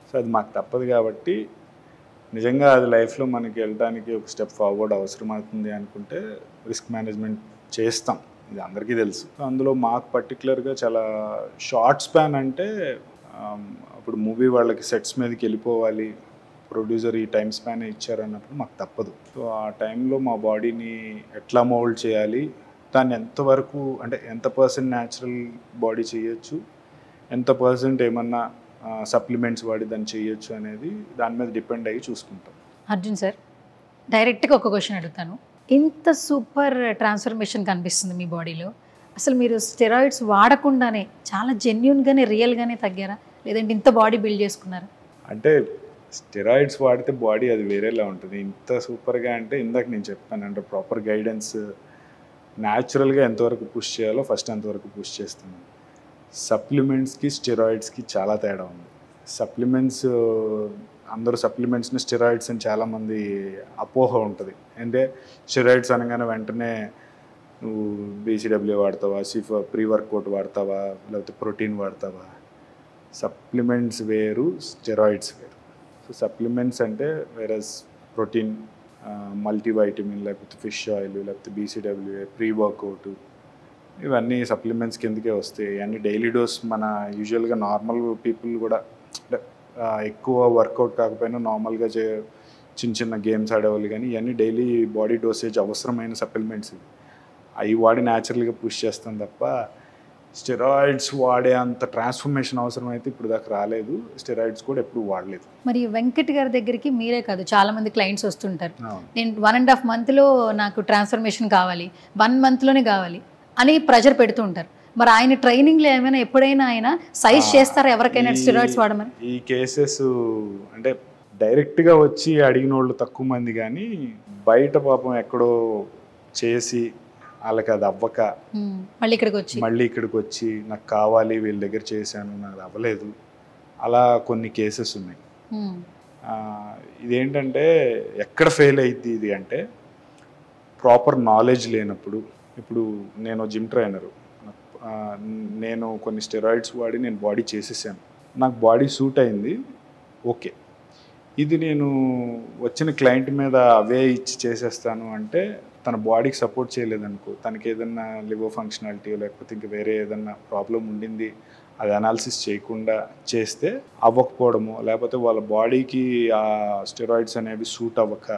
సో అది మాకు తప్పదు కాబట్టి నిజంగా అది లైఫ్లో మనకి వెళ్ళడానికి ఒక స్టెప్ ఫార్వర్డ్ అవసరం అవుతుంది అనుకుంటే రిస్క్ మేనేజ్మెంట్ చేస్తాం, ఇది అందరికీ తెలుసు. అందులో మాకు పర్టికులర్గా చాలా షార్ట్ స్పాన్ అంటే ఇప్పుడు మూవీ వాళ్ళకి సెట్స్ మీదకి వెళ్ళిపోవాలి, ప్రొడ్యూసర్ ఈ టైం స్పాన్ ఇచ్చారన్నప్పుడు మాకు తప్పదు. సో ఆ టైంలో మా బాడీని ఎట్లా మోల్డ్ చేయాలి, దాన్ని ఎంతవరకు అంటే ఎంత పర్సెంట్ న్యాచురల్ బాడీ చేయొచ్చు, ఎంత పర్సెంట్ ఏమన్నా సప్లిమెంట్స్ వాడి దాన్ని చేయొచ్చు అనేది దాని మీద డిపెండ్ అయ్యి చూసుకుంటాం. అర్జున్ సార్, డైరెక్ట్గా ఒక క్వశ్చన్ అడుగుతాను. ఇంత సూపర్ ట్రాన్స్ఫర్మేషన్ కనిపిస్తుంది మీ బాడీలో, అసలు మీరు స్టెరాయిడ్స్ వాడకుండానే చాలా జెన్యున్గానే రియల్గానే తగ్గారా, లేదంటే ఇంత బాడీ బిల్డ్ చేసుకున్నారా? అంటే స్టెరాయిడ్స్ వాడితే బాడీ అది వేరేలా ఉంటుంది. ఇంత సూపర్గా అంటే ఇందాక నేను చెప్పాను, అంటే ప్రాపర్ గైడెన్స్, న్యాచురల్గా ఎంతవరకు పుష్ చేయాలో ఫస్ట్ అంతవరకు పుష్ చేస్తున్నాను. సప్లిమెంట్స్కి స్టెరాయిడ్స్కి చాలా తేడా ఉంది. సప్లిమెంట్స్, అందరూ సప్లిమెంట్స్ని స్టెరాయిడ్స్ అని చాలామంది అపోహ ఉంటుంది. అంటే స్టెరాయిడ్స్ అనగానే వెంటనే నువ్వు బీసీడబ్ల్యూ వాడతావా, ప్రీ వర్కౌట్ వాడతావా, లేకపోతే ప్రోటీన్ వాడతావా. సప్లిమెంట్స్ వేరు, స్టెరాయిడ్స్ వేరు. సో సప్లిమెంట్స్ అంటే వేరస్ ప్రోటీన్, మల్టీవైటమిన్, లేకపోతే ఫిష్ ఆయిల్, లేకపోతే బీసీడబ్ల్యూఏ, ప్రీ వర్కౌట్, ఇవన్నీ సప్లిమెంట్స్ కిందకే వస్తాయి. అన్ని డైలీ డోస్ మన యూజువల్గా నార్మల్ పీపుల్ కూడా, అంటే ఎక్కువ వర్కౌట్ కాకపోయినా నార్మల్గా చిన్న గేమ్స్ ఆడేవాళ్ళు కానీ ఇవన్నీ డైలీ బాడీ డోసేజ్ అవసరమైన సప్లిమెంట్స్. అవి వాడి న్యాచురల్గా పుష్ చేస్తాం తప్ప స్టెరాయిడ్స్ వాడే అంత ట్రాన్స్ఫర్మేషన్ అవసరం అయితే ఇప్పుడు దాకా రాలేదు. స్టెరాయిడ్స్ కూడా ఎప్పుడు వాడలేదు. మరి వెంకట్ గారి దగ్గరికి మీరే కాదు, చాలా మంది క్లయింట్స్ వస్తుంటారు, నేను 1.5 monthలో నాకు ట్రాన్స్ఫర్మేషన్ కావాలి, 1 monthలోనే కావాలి అని ప్రెషర్ పెడుతూ ఉంటారు. మరి ఆయన ట్రైనింగ్లో ఏమైనా ఎప్పుడైనా ఆయన సైజ్ చేస్తారా ఎవరికైనా స్టెరాయిడ్స్ వాడమని? ఈ కేసెస్ అంటే డైరెక్ట్గా వచ్చి అడిగిన వాళ్ళు తక్కువ మంది, కానీ బయట పాపం ఎక్కడో చేసి వాళ్ళకి అది అవ్వక మళ్ళీ ఇక్కడికి వచ్చి నాకు కావాలి, వీళ్ళ దగ్గర చేశాను, నాకు అవ్వలేదు, అలా కొన్ని కేసెస్ ఉన్నాయి. ఇదేంటంటే ఎక్కడ ఫెయిల్ అయ్యింది ఇది అంటే ప్రాపర్ నాలెడ్జ్ లేనప్పుడు. ఇప్పుడు నేను జిమ్ ట్రైనరు, నేను కొన్ని స్టెరాయిడ్స్ వాడి నేను బాడీ చేసేసాను, నాకు బాడీ సూట్ అయింది, ఓకే. ఇది నేను వచ్చిన క్లయింట్ మీద అవే ఇచ్చి చేసేస్తాను అంటే తన బాడీకి సపోర్ట్ చేయలేదనుకో, తనకి ఏదన్నా లివర్ ఫంక్షనాలిటీ లేకపోతే ఇంక వేరే ఏదన్నా ప్రాబ్లం ఉండింది, అది అనాలిసిస్ చేయకుండా చేస్తే అవ్వకపోవడము, లేకపోతే వాళ్ళ బాడీకి ఆ స్టెరాయిడ్స్ అనేవి సూట్ అవ్వక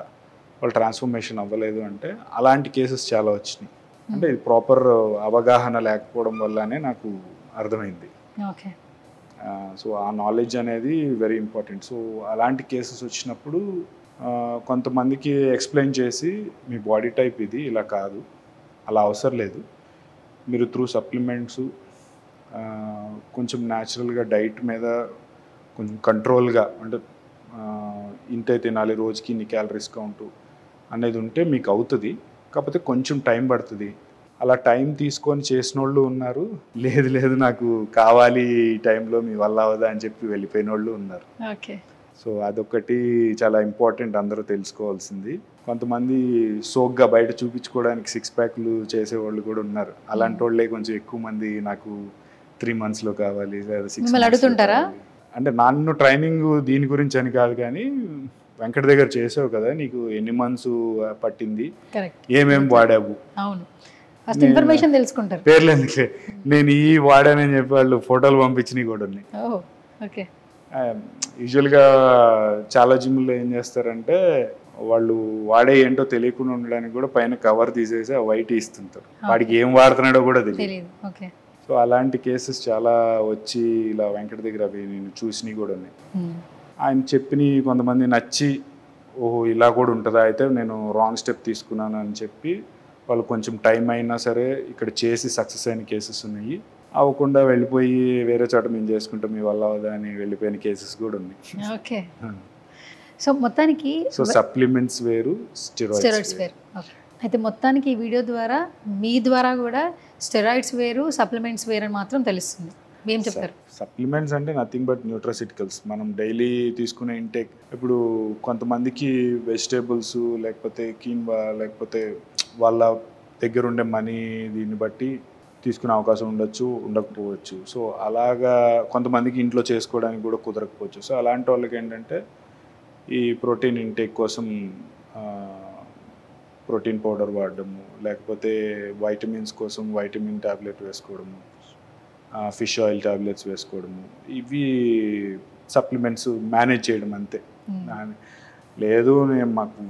వాళ్ళ ట్రాన్స్ఫర్మేషన్ అవ్వలేదు అంటే అలాంటి కేసెస్ చాలా వచ్చినాయి. అంటే ఇది ప్రాపర్ అవగాహన లేకపోవడం వల్లనే నాకు అర్థమైంది. ఓకే. సో ఆ నాలెడ్జ్ అనేది వెరీ ఇంపార్టెంట్. సో అలాంటి కేసెస్ వచ్చినప్పుడు కొంతమందికి ఎక్స్ప్లెయిన్ చేసి మీ బాడీ టైప్ ఇది, ఇలా కాదు, అలా అవసరం లేదు, మీరు త్రూ సప్లిమెంట్స్ కొంచెం న్యాచురల్గా డైట్ మీద కొంచెం కంట్రోల్గా, అంటే ఇంతే తినాలి, రోజుకి ఇన్ని క్యాలరీస్ కౌంటు అనేది ఉంటే మీకు అవుతుంది. కాకపోతే కొంచెం టైం పడుతుంది. అలా టైం తీసుకొని చేసిన వాళ్ళు ఉన్నారు, లేదు లేదు నాకు కావాలి ఈ టైంలో మీ వల్ల అవదా అని చెప్పి వెళ్ళిపోయిన వాళ్ళు ఉన్నారు. ఓకే. సో అదొకటి చాలా ఇంపార్టెంట్, అందరూ తెలుసుకోవాల్సింది. కొంతమంది సోగ్గా బయట చూపించుకోవడానికి 6 ప్యాక్లు చేసేవాళ్ళు కూడా ఉన్నారు. అలాంటి వాళ్ళే కొంచెం ఎక్కువ మంది నాకు 3 monthsలో కావాలి లేదా 6 months అడుగుతుంటారా? అంటే నన్ను ట్రైనింగ్ దీని గురించి అని కాదు, కానీ వెంకట దగ్గర చేసావు కదా, నీకు ఎన్ని మంత్స్ పట్టింది, ఏమేమి వాడావు, అవును, ఫస్ట్ ఇన్ఫర్మేషన్ తెలుసుకుంటారు. పేర్లు ఎందుకులే, నేను ఈ వాడానని చెప్పి వాళ్ళు ఫోటోలు పంపించినవి కూడా ఉన్నాయి. ఓకే. యూజువల్గా చాలా జిమ్లో ఏం చేస్తారంటే వాళ్ళు వాడే ఏంటో తెలియకుండా ఉండడానికి కూడా పైన కవర్ తీసేసి ఆ వైట్ ఇస్తుంటారు, వాడికి ఏం వాడుతున్నాడో కూడా తెలియదు. ఓకే. సో అలాంటి కేసెస్ చాలా వచ్చి ఇలా వెంకట దగ్గర అవి నేను చూసినవి కూడా ఉన్నాయి. ఆయన చెప్పిన కొంతమంది నచ్చి ఓహో ఇలా కూడా ఉంటుందా, అయితే నేను రాంగ్ స్టెప్ తీసుకున్నాను అని చెప్పి వాళ్ళు కొంచెం టైం అయినా సరే ఇక్కడ చేసి సక్సెస్ అయిన కేసెస్ ఉన్నాయి. అవ్వకుండా వెళ్ళిపోయి వేరే చోట మేము చేసుకుంటాం మీ వల్ల అవదా అని వెళ్ళిపోయిన కేసెస్ కూడా ఉన్నాయి. ఓకే. సో మొత్తానికి సో సప్లిమెంట్స్ వేరు, స్టెరాయిడ్స్ వేరు. అయితే మొత్తానికి ఈ వీడియో ద్వారా మీ ద్వారా కూడా స్టెరాయిడ్స్ వేరు, సప్లిమెంట్స్ వేరు అని మాత్రం తెలుస్తుంది. ఏం చెప్తారు? సప్లిమెంట్స్ అంటే నథింగ్ బట్ న్యూట్రాసిటికల్స్, మనం డైలీ తీసుకునే ఇంటేక్. ఇప్పుడు కొంతమందికి వెజిటేబుల్స్ లేకపోతే కీన్వా లేకపోతే వాళ్ళ దగ్గర ఉండే మనీ దీన్ని బట్టి తీసుకునే అవకాశం ఉండొచ్చు, ఉండకపోవచ్చు. సో అలాగా కొంతమందికి ఇంట్లో చేసుకోవడానికి కూడా కుదరకపోవచ్చు. సో అలాంటి వాళ్ళకి ఏంటంటే ఈ ప్రోటీన్ ఇంటేక్ కోసం ప్రోటీన్ పౌడర్ వాడడము, లేకపోతే వైటమిన్స్ కోసం వైటమిన్ ట్యాబ్లెట్ వేసుకోవడము, ఫిష్ ఆయిల్ ట్యాబ్లెట్స్ వేసుకోవడము, ఇవి సప్లిమెంట్స్ మేనేజ్ చేయడం అంతే. లేదు మాకు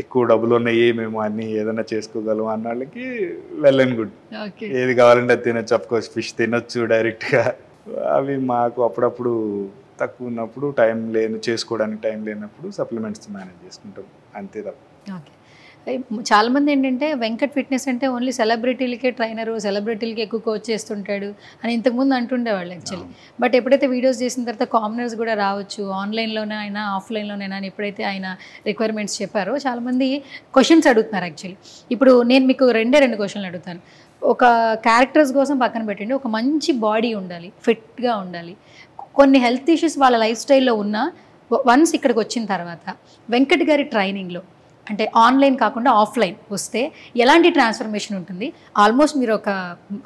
ఎక్కువ డబ్బులు ఉన్నాయి, మేము అన్నీ ఏదైనా చేసుకోగలం అన్న వాళ్ళకి వెల్ అండ్ గుడ్, ఏది కావాలంటే అది తినొచ్చు. అఫ్కోర్స్ ఫిష్ తినొచ్చు డైరెక్ట్గా, అవి మాకు అప్పుడప్పుడు తక్కువ ఉన్నప్పుడు చేసుకోవడానికి టైం లేనప్పుడు సప్లిమెంట్స్ మేనేజ్ చేసుకుంటాం అంతే తప్ప. ఓకే. చాలామంది ఏంటంటే వెంకట్ ఫిట్నెస్ అంటే ఓన్లీ సెలబ్రిటీలకే ట్రైనరు, సెలబ్రిటీలకి ఎక్కువ కోచ్ చేస్తుంటాడు అని ఇంతకుముందు అంటుండేవాళ్ళు యాక్చువల్లీ. బట్ ఎప్పుడైతే వీడియోస్ చేసిన తర్వాత కామనర్స్ కూడా రావచ్చు, ఆన్లైన్లోనే అయినా ఆఫ్లైన్లోనైనా అని ఎప్పుడైతే ఆయన రిక్వైర్మెంట్స్ చెప్పారో చాలామంది క్వశ్చన్స్ అడుగుతున్నారు యాక్చువల్లీ. ఇప్పుడు నేను మీకు రెండు క్వశ్చన్లు అడుగుతాను. ఒక క్యారెక్టర్స్ కోసం పక్కన పెట్టండి, ఒక మంచి బాడీ ఉండాలి, ఫిట్గా ఉండాలి, కొన్ని హెల్త్ ఇష్యూస్ వాళ్ళ లైఫ్ స్టైల్లో ఉన్నా వన్స్ ఇక్కడికి వచ్చిన తర్వాత వెంకట్ గారి ట్రైనింగ్లో అంటే ఆన్లైన్ కాకుండా ఆఫ్లైన్ వస్తే ఎలాంటి ట్రాన్స్ఫర్మేషన్ ఉంటుంది? మీరు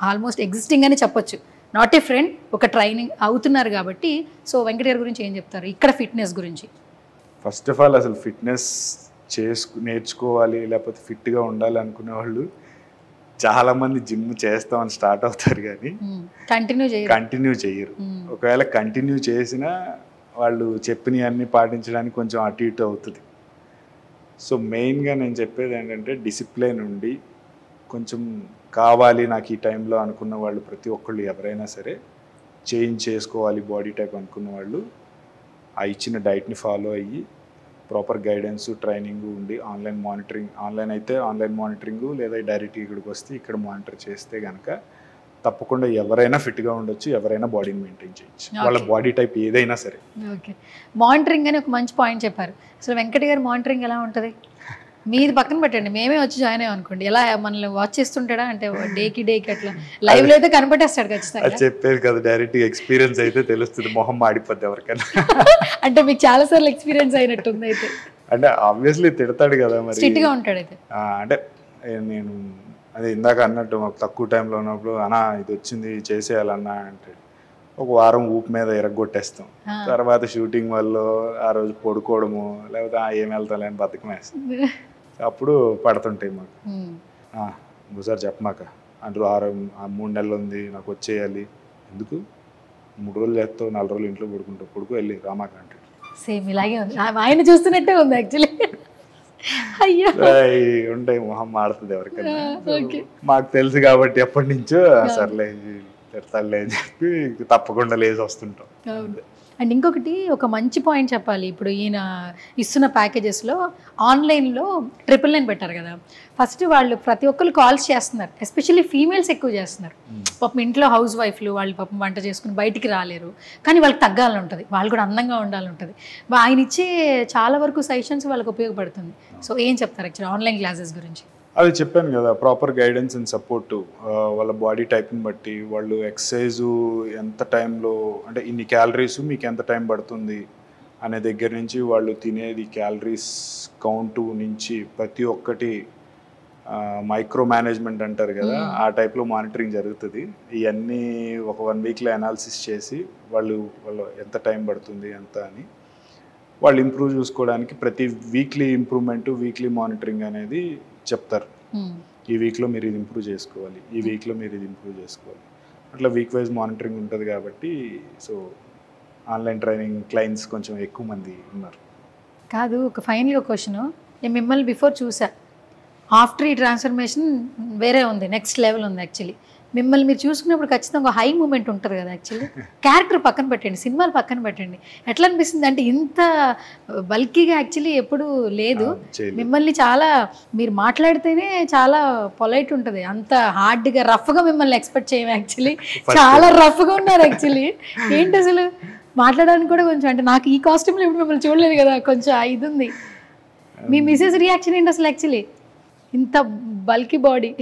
ఆల్మోస్ట్ ఎగ్జిస్టింగ్ అని చెప్పొచ్చు, నాట్ ఏ ఫ్రెండ్, ఒక ట్రైనింగ్ అవుతున్నారు కాబట్టి. సో వెంకట్ గారి గురించి ఏం చెప్తారు ఇక్కడ ఫిట్నెస్ గురించి? ఫస్ట్ ఆఫ్ ఆల్ అసలు ఫిట్నెస్ నేర్చుకోవాలి లేకపోతే ఫిట్గా ఉండాలి అనుకునే వాళ్ళు చాలామంది జిమ్ చేస్తామని స్టార్ట్ అవుతారు కానీ కంటిన్యూ చేయరు. ఒకవేళ కంటిన్యూ చేసినా వాళ్ళు చెప్పినవన్నీ పాటించడానికి కొంచెం అటు ఇటు అవుతుంది. సో మెయిన్గా నేను చెప్పేది ఏంటంటే డిసిప్లిన్ ఉండి కొంచెం కావాలి నాకు ఈ టైంలో అనుకున్న వాళ్ళు ప్రతి ఒక్కళ్ళు ఎవరైనా సరే చేంజ్ చేసుకోవాలి బాడీ టైప్ అనుకున్న వాళ్ళు ఆ ఇచ్చిన డైట్ని ఫాలో అయ్యి ప్రాపర్ గైడెన్స్ ట్రైనింగ్ ఉండి ఆన్లైన్ అయితే ఆన్లైన్ మానిటరింగు లేదా డైరెక్ట్ ఇక్కడికి వస్తే ఇక్కడ మానిటర్ చేస్తే కనుక తప్పకుండా ఎవరైనా ఫిట్గా ఉండొచ్చు, ఎవరైనా బాడీని మెయింటైన్ చేయొచ్చు, వాళ్ళ బాడీ టైప్ ఏదైనా సరే. ఓకే. మానిటరింగ్ అని ఒక మంచి పాయింట్ చెప్పారు. అసలు వెంకట్ గారి మానిటరింగ్ ఎలా ఉంటుంది? మీది పక్కన పెట్టండి, మేమే వచ్చి జాయిన్ అయ్యాం అనుకోండి, ఎలా మనల్ని వాచ్ చేస్తుంటాడా అంటే డేకి అట్లా లైవ్ లో అయితే కనపడేస్తాడు ఖచ్చితంగా. చెప్పేది కదా, డైరెక్ట్ ఎక్స్పీరియన్స్ అయితే తెలుస్తుంది, మొహం మాడిపోద్ది ఎవరికైనా. అంటే మీకు చాలా సార్లు ఎక్స్పీరియన్స్ అయినట్టుంది అయితే. అంటే ఆబ్వియస్లీ తిడతాడు కదా మరి, స్ట్రిక్ట్ గా ఉంటాడు అయితే. అంటే నేను అది ఇందాక అన్నట్టు మాకు తక్కువ టైంలో ఉన్నప్పుడు అన్నా ఇది వచ్చింది చేసేయాలన్నా అంటే ఒక వారం ఊపు మీద ఎరగొట్టేస్తాం. తర్వాత షూటింగ్ వల్ల ఆ రోజు పడుకోవడము, లేకపోతే ఏం వెళ్తాం అని బతకం వేస్తాం. అప్పుడు పడుతుంటాయి మాకు, ఇంకోసారి చెప్పమాక అంటారు, 3 నెలలు ఉంది నాకు వచ్చేయాలి, ఎందుకు 3 రోజులు చేస్తావు 4 రోజులు ఇంట్లో పడుకుంటావు, పడుకో వెళ్ళి రామాక అంటాడు. సేమ్ ఇలాగే ఉంది, ఆయన చూస్తున్నట్టే ఉంది యాక్చువల్లీ. అయ్యో ఉంటాయి, మొహం మాడుతుంది ఎవరికైనా. మాకు తెలుసు కాబట్టి ఎప్పటి నుంచో సర్లే తిడతాడులే అని చెప్పి తప్పకుండా లేచి వస్తుంటాం. అండ్ ఇంకొకటి ఒక మంచి పాయింట్ చెప్పాలి, ఇప్పుడు ఈయన ఇస్తున్న ప్యాకేజెస్లో ఆన్లైన్లో 999 పెట్టారు కదా, ఫస్ట్ వాళ్ళు ప్రతి ఒక్కరు కాల్స్ చేస్తున్నారు, ఎస్పెషల్లీ ఫీమేల్స్ ఎక్కువ చేస్తున్నారు. పాపం ఇంట్లో హౌస్ వైఫ్లు వాళ్ళు పాపం వంట చేసుకుని బయటికి రాలేరు, కానీ వాళ్ళకి తగ్గాలని ఉంటుంది, వాళ్ళు కూడా అందంగా ఉండాలంటుంది. ఆయన ఇచ్చే చాలా వరకు సజెషన్స్ వాళ్ళకి ఉపయోగపడుతుంది. సో ఏం చెప్తారు యాక్చువల్లీ ఆన్లైన్ క్లాసెస్ గురించి? అది చెప్పాను కదా, ప్రాపర్ గైడెన్స్ అండ్ సపోర్టు, వాళ్ళ బాడీ టైప్ని బట్టి వాళ్ళు ఎక్సర్సైజ్ ఎంత టైంలో అంటే ఇన్ని క్యాలరీస్ మీకు ఎంత టైం పడుతుంది అనే దగ్గర నుంచి, వాళ్ళు తినేది క్యాలరీస్ కౌంటు నుంచి ప్రతి ఒక్కటి మైక్రో మేనేజ్మెంట్ అంటారు కదా, ఆ టైప్లో మానిటరింగ్ జరుగుతుంది. ఇవన్నీ ఒక 1 వీక్లో అనాలిసిస్ చేసి వాళ్ళు ఎంత టైం పడుతుంది ఎంత అని వాళ్ళు ఇంప్రూవ్ చూసుకోవడానికి ప్రతి వీక్లీ ఇంప్రూవ్మెంట్, వీక్లీ మానిటరింగ్ అనేది చెప్తారు. ఈ వీక్లో మీరు ఇది ఇంప్రూవ్ చేసుకోవాలి, ఈ వీక్లో మీరు ఇది ఇంప్రూవ్ చేసుకోవాలి, అట్లా వీక్ వైజ్ మానిటరింగ్ ఉంటుంది. కాబట్టి సో ఆన్లైన్ ట్రైనింగ్ క్లయింట్స్ కొంచెం ఎక్కువ మంది ఉన్నారు. కాదు, ఒక ఫైనల్గా క్వశ్చన్, నేను మిమ్మల్ని బిఫోర్ చూసా, ఆఫ్టర్ ఈ ట్రాన్స్ఫర్మేషన్ వేరే ఉంది, నెక్స్ట్ లెవెల్ ఉంది. యాక్చువల్లీ మిమ్మల్ని మీరు చూసుకున్నప్పుడు ఖచ్చితంగా ఒక హై మూమెంట్ ఉంటుంది కదా. యాక్చువల్లీ క్యారెక్టర్ పక్కన పెట్టండి, సినిమాలు పక్కన పెట్టండి, ఎట్లా అనిపిస్తుంది అంటే ఇంత బల్కీగా యాక్చువల్లీ ఎప్పుడు లేదు. మిమ్మల్ని చాలా మీరు మాట్లాడితేనే చాలా పొలైట్ ఉంటుంది, అంత హార్డ్గా రఫ్గా మిమ్మల్ని ఎక్స్పెక్ట్ చేయము. యాక్చువల్లీ చాలా రఫ్గా ఉన్నారు యాక్చువల్లీ. ఏంటి అసలు మాట్లాడడానికి కూడా కొంచెం, అంటే నాకు ఈ కాస్ట్యూమ్లో ఇప్పుడు మిమ్మల్ని చూడలేదు కదా, కొంచెం ఇది ఉంది. మీ మిసెస్ రియాక్షన్ ఏంటి అసలు యాక్చువల్లీ ఇంత బల్కీ బాడీ?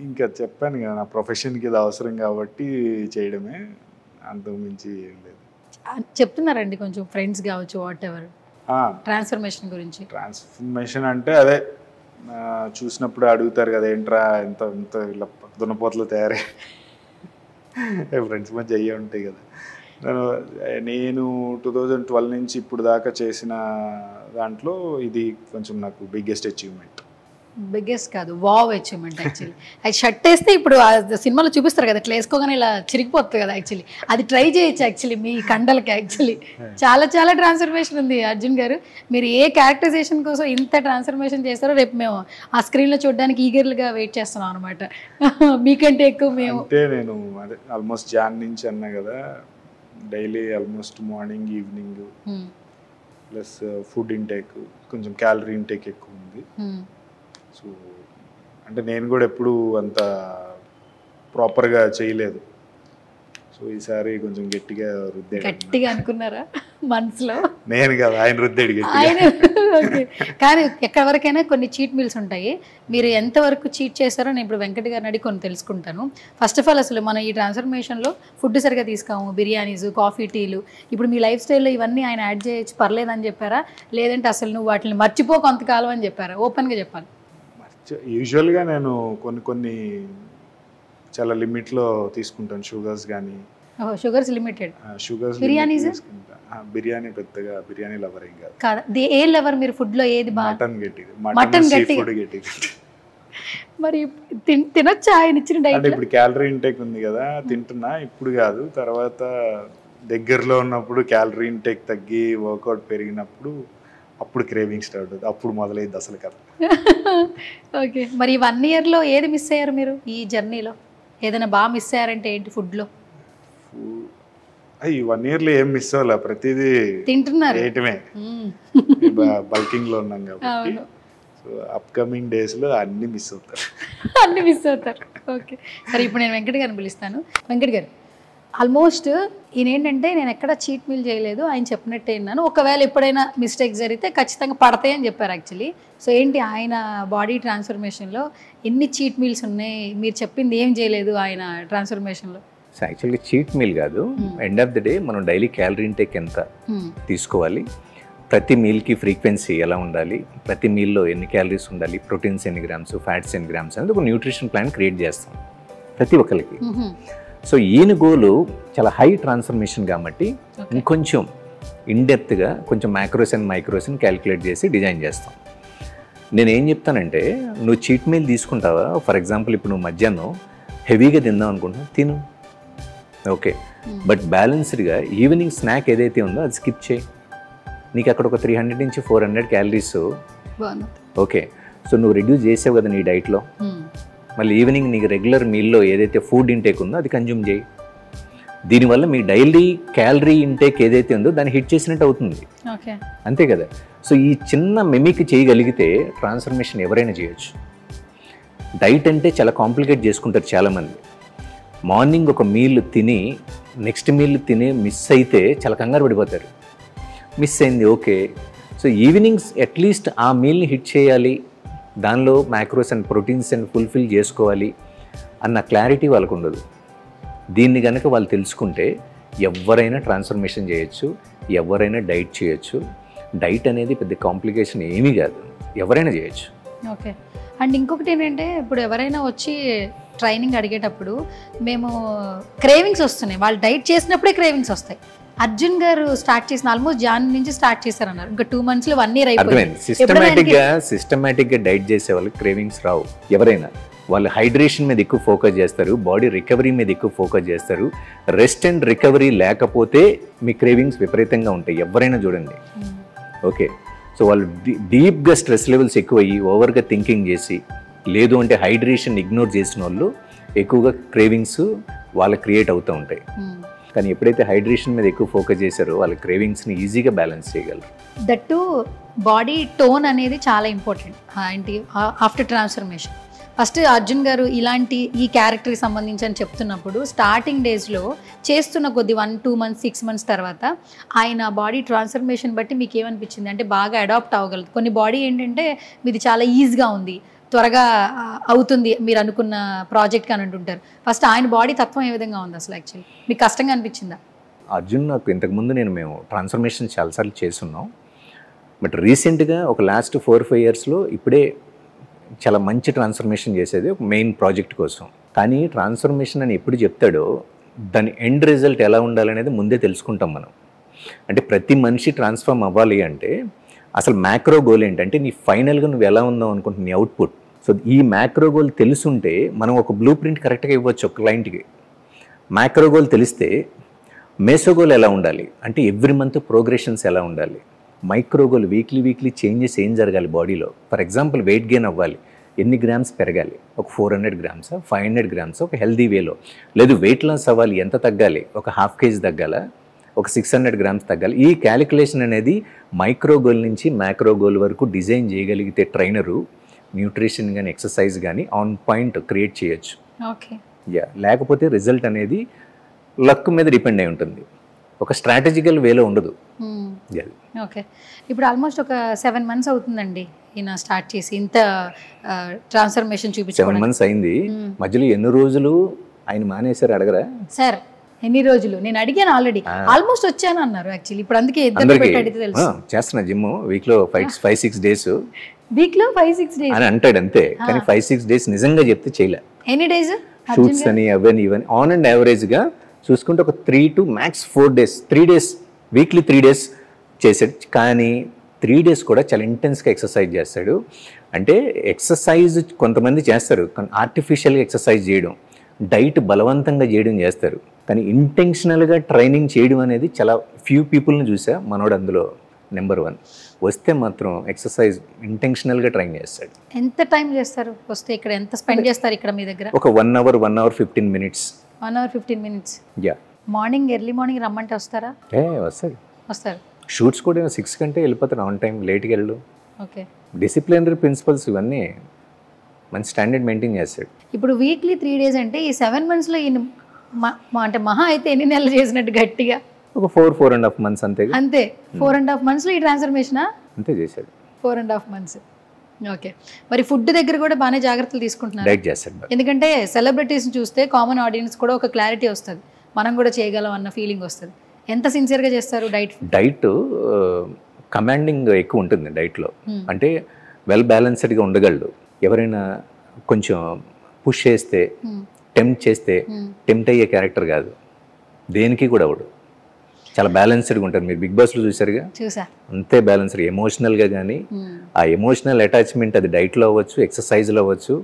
ఇంకా చెప్పాను కదా, నా ప్రొఫెషన్కి ఇది అవసరం కాబట్టి చేయడమే, అంతకు మించి ఏం లేదు. చెప్తున్నారండి కొంచెం ఫ్రెండ్స్ కావచ్చు వాట్ ఎవర్ ట్రాన్స్ఫర్మేషన్ గురించి? ట్రాన్స్ఫర్మేషన్ అంటే అదే చూసినప్పుడు అడుగుతారు కదా, ఏంట్రా ఇంత ఇంత ఇలా దున్నపోతలు తయారై ఫ్రెండ్స్ మధ్య అయ్యే ఉంటాయి కదా. నేను 2012 నుంచి ఇప్పుడు దాకా చేసిన దాంట్లో ఇది కొంచెం నాకు బిగ్గెస్ట్ అచీవ్మెంట్. బిగ్గెస్ట్ కాదు, వావ్ అచీవ్మెంట్ యాక్చువల్లీ. అది షర్ట్ వేస్తే ఇప్పుడు సినిమాలో చూపిస్తారు కదా, ఇట్లా వేసుకోగానే ఇలా చిరిగిపోతుంది కదా. యాక్చువల్లీ అది ట్రై చేయొచ్చు యాక్చువల్లీ మీ కండలకి. యాక్చువల్లీ చాలా చాలా ట్రాన్స్ఫర్మేషన్ ఉంది అర్జున్ గారు. మీరు ఏ క్యారెక్టరైజేషన్ కోసం ఇంత ట్రాన్స్ఫర్మేషన్ చేస్తారో రేపు మేము ఆ స్క్రీన్లో చూడడానికి ఈగర్లుగా వెయిట్ చేస్తున్నాం అనమాట. మీకంటే ఎక్కువ మేము. అంటే నేను అదే ఆల్మోస్ట్ జాన్ నుంచి అన్నా కదా, daily almost morning evening plus food intake, కొంచెం క్యాలరీ ఇంటేక్ ఎక్కువ ఉంది. సో అంటే నేను కూడా ఎప్పుడు అంత ప్రాపర్గా చేయలేదు. సో ఈసారి కొంచెం గట్టిగా రుద్దాడు. గట్టిగా అనుకున్నారా మనసులో? నేను కదా, ఆయన రుద్దాడు ఆయన. కానీ ఎక్కడి వరకైనా కొన్ని చీట్ మీల్స్ ఉంటాయి. మీరు ఎంతవరకు చీట్ చేస్తారో నేను ఇప్పుడు వెంకట్ గారిని అడిగి కొన్ని తెలుసుకుంటాను. ఫస్ట్ ఆఫ్ ఆల్ అసలు మనం ఈ ట్రాన్స్ఫర్మేషన్లో ఫుడ్ సరిగా తీసుకోము, బిర్యానీస్, కాఫీ, టీలు, ఇప్పుడు మీ లైఫ్ స్టైల్లో ఇవన్నీ ఆయన యాడ్ చేయొచ్చు పర్లేదని చెప్పారా, లేదంటే అసలు నువ్వు వాటిని మర్చిపో కొంతకాలం అని చెప్పారా? ఓపెన్గా చెప్పాలి. యూజువల్గా నేను కొన్ని చాలా లిమిట్లో తీసుకుంటాను. షుగర్స్ కానీ, షుగర్స్ లిమిటెడ్, షుగర్స్ బిర్యానీస్ తీసుకుంటా. బిర్యానీ పెద్దగా బిర్యానీ లవర్ ఏం కాదు. కాదా? ఏ లవర్ మీరు ఫుడ్లో ఏది బాగా? మటన్ గట్టిది, మటన్ గట్టిది. మరి తినొచ్చా ఆయన ఇచ్చిన డైట్? అంటే ఇప్పుడు క్యాలరీ ఇంటేక్ ఉంది కదా, తింటున్నా. ఇప్పుడు కాదు, తర్వాత దగ్గరలో ఉన్నప్పుడు క్యాలరీ ఇంటేక్ తగ్గి వర్కౌట్ పెరిగినప్పుడు అప్పుడు క్రేవింగ్ స్టార్ట్ అవుతుంది. అప్పుడు మొదలైంది అసలు కదా. ఓకే, మరి 1 ఇయర్లో ఏది మిస్ అయ్యారు మీరు ఈ జర్నీలో? ఏదైనా బాగా మిస్ అయ్యారంటే ఏంటి ఫుడ్లో? ఈ 1 ఇయర్లో ఏం మిస్ అవ్వలే, ప్రతిదీ తింటున్నారు, ఏటమే. బల్కింగ్లో ఉన్నాం కాబట్టి సో అప్కమింగ్ డేస్లో అన్నీ మిస్ అవుతారు. అన్నీ మిస్ అవుతారు. ఓకే, సరే ఇప్పుడు నేను వెంకట్ గారిని పిలుస్తాను. వెంకట్ గారు, ఆల్మోస్ట్ ఈయన ఏంటంటే నేను ఎక్కడ చీట్ మీల్ చేయలేదు, ఆయన చెప్పినట్టే విన్నాను, ఒకవేళ ఎప్పుడైనా మిస్టేక్ జరిగితే ఖచ్చితంగా పడతాయి అని చెప్పారు యాక్చువల్లీ. సో ఏంటి ఆయన బాడీ ట్రాన్స్ఫర్మేషన్లో ఎన్ని చీట్ మీల్స్ ఉన్నాయి, మీరు చెప్పింది ఏం చేయలేదు ఆయన ట్రాన్స్ఫర్మేషన్లో? సో యాక్చువల్గా చీట్ మీల్ కాదు, ఎండ్ ఆఫ్ ది డే మనం డైలీ క్యాలరీ ఇంటేక్ ఎంత తీసుకోవాలి, ప్రతి మీల్కి ఫ్రీక్వెన్సీ ఎలా ఉండాలి, ప్రతి మీల్లో ఎన్ని క్యాలరీస్ ఉండాలి, ప్రోటీన్స్ ఎన్ని గ్రామ్స్, ఫ్యాట్స్ ఎన్ని గ్రామ్స్ అనేది ఒక న్యూట్రిషన్ ప్లాన్ క్రియేట్ చేస్తాం ప్రతి ఒక్కరికి. సో ఈయన గోలు చాలా హై ట్రాన్స్ఫర్మేషన్ కాబట్టి ఇంకొంచెం ఇన్డెప్త్గా కొంచెం మ్యాక్రోస్ అండ్ మైక్రోస్ని క్యాలిక్యులేట్ చేసి డిజైన్ చేస్తాం. నేను ఏం చెప్తానంటే, నువ్వు చీట్ మీల్ తీసుకుంటావా, ఫర్ ఎగ్జాంపుల్ ఇప్పుడు నువ్వు మధ్యాహ్నం హెవీగా తిందాం అనుకుంటున్నావు, తిను, ఓకే, బట్ బ్యాలెన్స్డ్గా ఈవినింగ్ స్నాక్ ఏదైతే ఉందో అది స్కిప్ చేయి. నీకు అక్కడ ఒక 300 నుంచి 400 క్యాలరీస్, ఓకే, సో నువ్వు రిడ్యూస్ చేసావు కదా నీ డైట్లో. మళ్ళీ ఈవినింగ్ నీకు రెగ్యులర్ మీల్లో ఏదైతే ఫుడ్ ఇంటేక్ ఉందో అది కన్జ్యూమ్ చేయి. దీనివల్ల మీ డైలీ క్యాలరీ ఇంటేక్ ఏదైతే ఉందో దాన్ని హిట్ చేసినట్టు అవుతుంది, అంతే కదా. సో ఈ చిన్న మిమిక్ చేయగలిగితే ట్రాన్స్ఫర్మేషన్ ఎవరైనా చేయొచ్చు. డైట్ అంటే చాలా కాంప్లికేట్ చేసుకుంటారు చాలామంది. మార్నింగ్ ఒక మీల్ తిని నెక్స్ట్ మీల్ తిని మిస్ అయితే చాలా కంగారు పడిపోతారు. మిస్ అయింది, ఓకే, సో ఈవినింగ్స్ అట్లీస్ట్ ఆ మీల్ని హిట్ చేయాలి, దానిలో macros and proteins and fulfil చేసుకోవాలి అన్న క్లారిటీ వాళ్ళకు ఉండదు. దీన్ని కనుక వాళ్ళు తెలుసుకుంటే ఎవరైనా ట్రాన్స్ఫర్మేషన్ చేయొచ్చు, ఎవరైనా డైట్ చేయొచ్చు. డైట్ అనేది పెద్ద కాంప్లికేషన్ ఏమీ కాదు, ఎవరైనా చేయొచ్చు. ఓకే. అండ్ ఇంకొకటి ఏంటంటే, ఇప్పుడు ఎవరైనా వచ్చి ట్రైనింగ్ అడిగేటప్పుడు మేము క్రేవింగ్స్ వస్తున్నాయి, వాళ్ళు డైట్ చేసినప్పుడే క్రేవింగ్స్ వస్తాయి. అర్జున్ గారు స్టార్ట్ చేసిన ఆల్మోస్ట్ జాన్ నుంచి స్టార్ట్ చేశారన్నారు, ఇంకా 2 months 1 year అయిపోయింది. సిస్టమేటిక్గా డైట్ చేసే వాళ్ళకి క్రేవింగ్స్ రావు. ఎవరైనా వాళ్ళు హైడ్రేషన్ మీద ఎక్కువ ఫోకస్ చేస్తారు, బాడీ రికవరీ మీద ఎక్కువ ఫోకస్ చేస్తారు. రెస్ట్ అండ్ రికవరీ లేకపోతే మీ క్రేవింగ్స్ విపరీతంగా ఉంటాయి, ఎవరైనా చూడండి, ఓకే. సో వాళ్ళు డీప్గా స్ట్రెస్ లెవెల్స్ ఎక్కువ అయ్యి ఓవర్గా థింకింగ్ చేసి, లేదు అంటే హైడ్రేషన్ ఇగ్నోర్ చేసిన వాళ్ళు ఎక్కువగా క్రేవింగ్స్ వాళ్ళకి క్రియేట్ అవుతూ ఉంటాయి. కానీ ఎప్పుడైతే హైడ్రేషన్ మీద ఎక్కువ ఫోకస్ చేశారో వాళ్ళ క్రేవింగ్స్ని ఈజీగా బ్యాలెన్స్ చేయగలరు. దట్టు బాడీ టోన్ అనేది చాలా ఇంపార్టెంట్ ఏంటి ఆఫ్టర్ ట్రాన్స్ఫర్మేషన్. ఫస్ట్ అర్జున్ గారు ఈ క్యారెక్టర్కి సంబంధించి అని చెప్తున్నప్పుడు స్టార్టింగ్ డేస్లో చేస్తున్న కొద్ది 1-2 months 6 months తర్వాత ఆయన బాడీ ట్రాన్స్ఫర్మేషన్ బట్టి మీకు ఏమనిపించింది అంటే బాగా అడాప్ట్ అవ్వగలదు. కొన్ని బాడీ ఏంటంటే మీది చాలా ఈజీగా ఉంది, త్వరగా అవుతుంది మీరు అనుకున్న ప్రాజెక్ట్ అని అంటుంటారు. ఫస్ట్ ఆయన బాడీ తత్వం ఏ విధంగా ఉంది అసలు, యాక్చువల్లీ మీకు కష్టంగా అనిపించిందా? అర్జున్ నాకు ఇంతకుముందు మేము ట్రాన్స్ఫర్మేషన్ చాలాసార్లు చేస్తున్నాం, బట్ రీసెంట్గా ఒక లాస్ట్ 4-5 yearsలో ఇప్పుడే చాలా మంచి ట్రాన్స్ఫర్మేషన్ చేసేది ఒక మెయిన్ ప్రాజెక్ట్ కోసం. కానీ ట్రాన్స్ఫర్మేషన్ అని ఎప్పుడు చెప్తాడో దాని ఎండ్ రిజల్ట్ ఎలా ఉండాలనేది ముందే తెలుసుకుంటాం మనం. అంటే ప్రతి మనిషి ట్రాన్స్ఫార్మ్ అవ్వాలి అంటే అసలు మ్యాక్రో గోల్ ఏంటంటే నీ ఫైనల్గా నువ్వు ఎలా ఉందావు అనుకుంటున్న నీ అవుట్పుట్. సో ఈ మ్యాక్రో గోల్ తెలుసుంటే మనం ఒక బ్లూ ప్రింట్ కరెక్ట్గా ఇవ్వచ్చు ఒక క్లయింట్కి. మ్యాక్రో గోల్ తెలిస్తే మేసో గోల్ ఎలా ఉండాలి అంటే ఎవ్రీ మంత్ ప్రోగ్రెషన్స్ ఎలా ఉండాలి, మైక్రో గోల్ వీక్లీ చేంజెస్ ఏం జరగాలి బాడీలో. ఫర్ ఎగ్జాంపుల్ వెయిట్ గెయిన్ అవ్వాలి, ఎన్ని గ్రామ్స్ పెరగాలి, ఒక 400 grams 500 grams ఒక హెల్దీ వేలో. లేదు వెయిట్ లాస్ అవ్వాలి, ఎంత తగ్గాలి, ఒక 1/2 kg తగ్గాల, ఒక 600 grams తగ్గాలి. ఈ క్యాలిక్యులేషన్ అనేది మైక్రో గోల్ నుంచి మ్యాక్రో గోల్ వరకు డిజైన్ చేయగలిగితే ట్రైనరు న్యూట్రిషన్ కానీ ఎక్సర్సైజ్ కానీ ఆన్ పాయింట్ క్రియేట్ చేయొచ్చు. ఓకే, లేకపోతే రిజల్ట్ అనేది లక్ మీద డిపెండ్ అయి ఉంటుంది, ఒక స్ట్రాటజికల్ వేలో ఉండదు. ఓకే, ఇప్పుడు ఆల్మోస్ట్ ఒక 7 months అవుతుందండి ఈయన స్టార్ట్ చేసి ఇంత ట్రాన్స్ఫర్మేషన్ చూపించుకోవడం. 7 months అయింది. మధ్యలో ఎన్ని రోజులు ఆయన మానేశారు అడగరా సార్? ఎన్ని రోజులు నేను అడిగాను, ఆల్రెడీ ఆల్మోస్ట్ వచ్చాను అన్నారు యాక్చువల్లీ. ఇప్పుడు అందుకే ఇద్దరు పెట్టాడు తెలుసు. చేస్తున్నా జిమ్ వీక్లో 5-6 days, వీక్లో 5-6 days అని అంటాడు అంతే. కానీ 5-6 days నిజంగా చెప్తే చేయలే. ఎన్ని డేస్ షూట్స్ అని అవన్నీ ఇవన్నీ ఆన్ అండ్ యావరేజ్గా చూసుకుంటే ఒక 3 to max 4 days, 3 days weekly 3 days చేసాడు. కానీ 3 days కూడా చాలా ఇంటెన్స్గా ఎక్సర్సైజ్ చేస్తాడు. అంటే ఎక్సర్సైజ్ కొంతమంది చేస్తారు, కానీ ఆర్టిఫిషియల్గా ఎక్సర్సైజ్ చేయడం, డైట్ బలవంతంగా చేయడం చేస్తారు. కానీ ఇంటెన్షనల్గా ట్రైనింగ్ చేయడం అనేది చాలా ఫ్యూ పీపుల్ని చూసా, మనోడు అందులో నెంబర్ 1. వస్తే మాత్రం ఎక్సర్సైజ్ ఇంటెన్షనల్గా ట్రైన్ చేస్తాడు. ఎంత టైం చేస్తారు వస్తే? ఇక్కడ ఎంత స్పెండ్ చేస్తారు ఇక్కడ మీ దగ్గర? ఒక 1 hour 15 minutes. 1 hour 15 minutes. Yeah, morning early morning రమ్మంటే వస్తారా? వస్తారు. షూట్స్ కూడా 6 కంటే వెళ్ళిపోతారు ఆన్ టైం, లేట్గా వెళ్ళు. ఓకే, డిసిప్లినరీ ప్రిన్సిపల్స్ ఇవన్నీ మంచి స్టాండర్డ్ మెయింటైన్ చేస్తాడు. ఇప్పుడు వీక్లీ 3 days అంటే ఈ 7 monthsలో ఈయన అంటే మహా అయితే ఎన్ని నెలలు చేసినట్టు గట్టిగా? ఒక 4.5 months అంతే. అంతే 4.5 monthsలో ఈ ట్రాన్స్ఫర్మేషనా? అంతే చేశాడు. 4.5 months. ఓకే. మరి ఫుడ్ దగ్గర కూడా బాగానే జాగ్రత్తలు తీసుకుంటున్నారు? డైట్ చేస్తాడు. ఎందుకంటే సెలబ్రిటీస్ని చూస్తే కామన్ ఆడియన్స్ కూడా ఒక క్లారిటీ వస్తుంది, మనం కూడా చేయగలం అన్న ఫీలింగ్ వస్తుంది. ఎంత సిన్సియర్గా చేస్తారు డైట్? డైట్ కమాండింగ్ ఎక్కువ ఉంటుంది డైట్లో. అంటే వెల్ బ్యాలెన్స్డ్గా ఉండగలడు. ఎవరైనా కొంచెం పుష్ చేస్తే, టెంప్ట్ చేస్తే టెంప్ట్ అయ్యే క్యారెక్టర్ కాదు, దేనికి కూడా అవడు. చాలా బ్యాలెన్స్డ్గా ఉంటుంది. మీరు బిగ్ బాస్లో చూసారుగా, అంతే బ్యాలెన్స్డ్. ఎమోషనల్గా కానీ ఆ ఎమోషనల్ అటాచ్మెంట్ అది డైట్లో అవ్వచ్చు, ఎక్సర్సైజ్లో అవ్వచ్చు,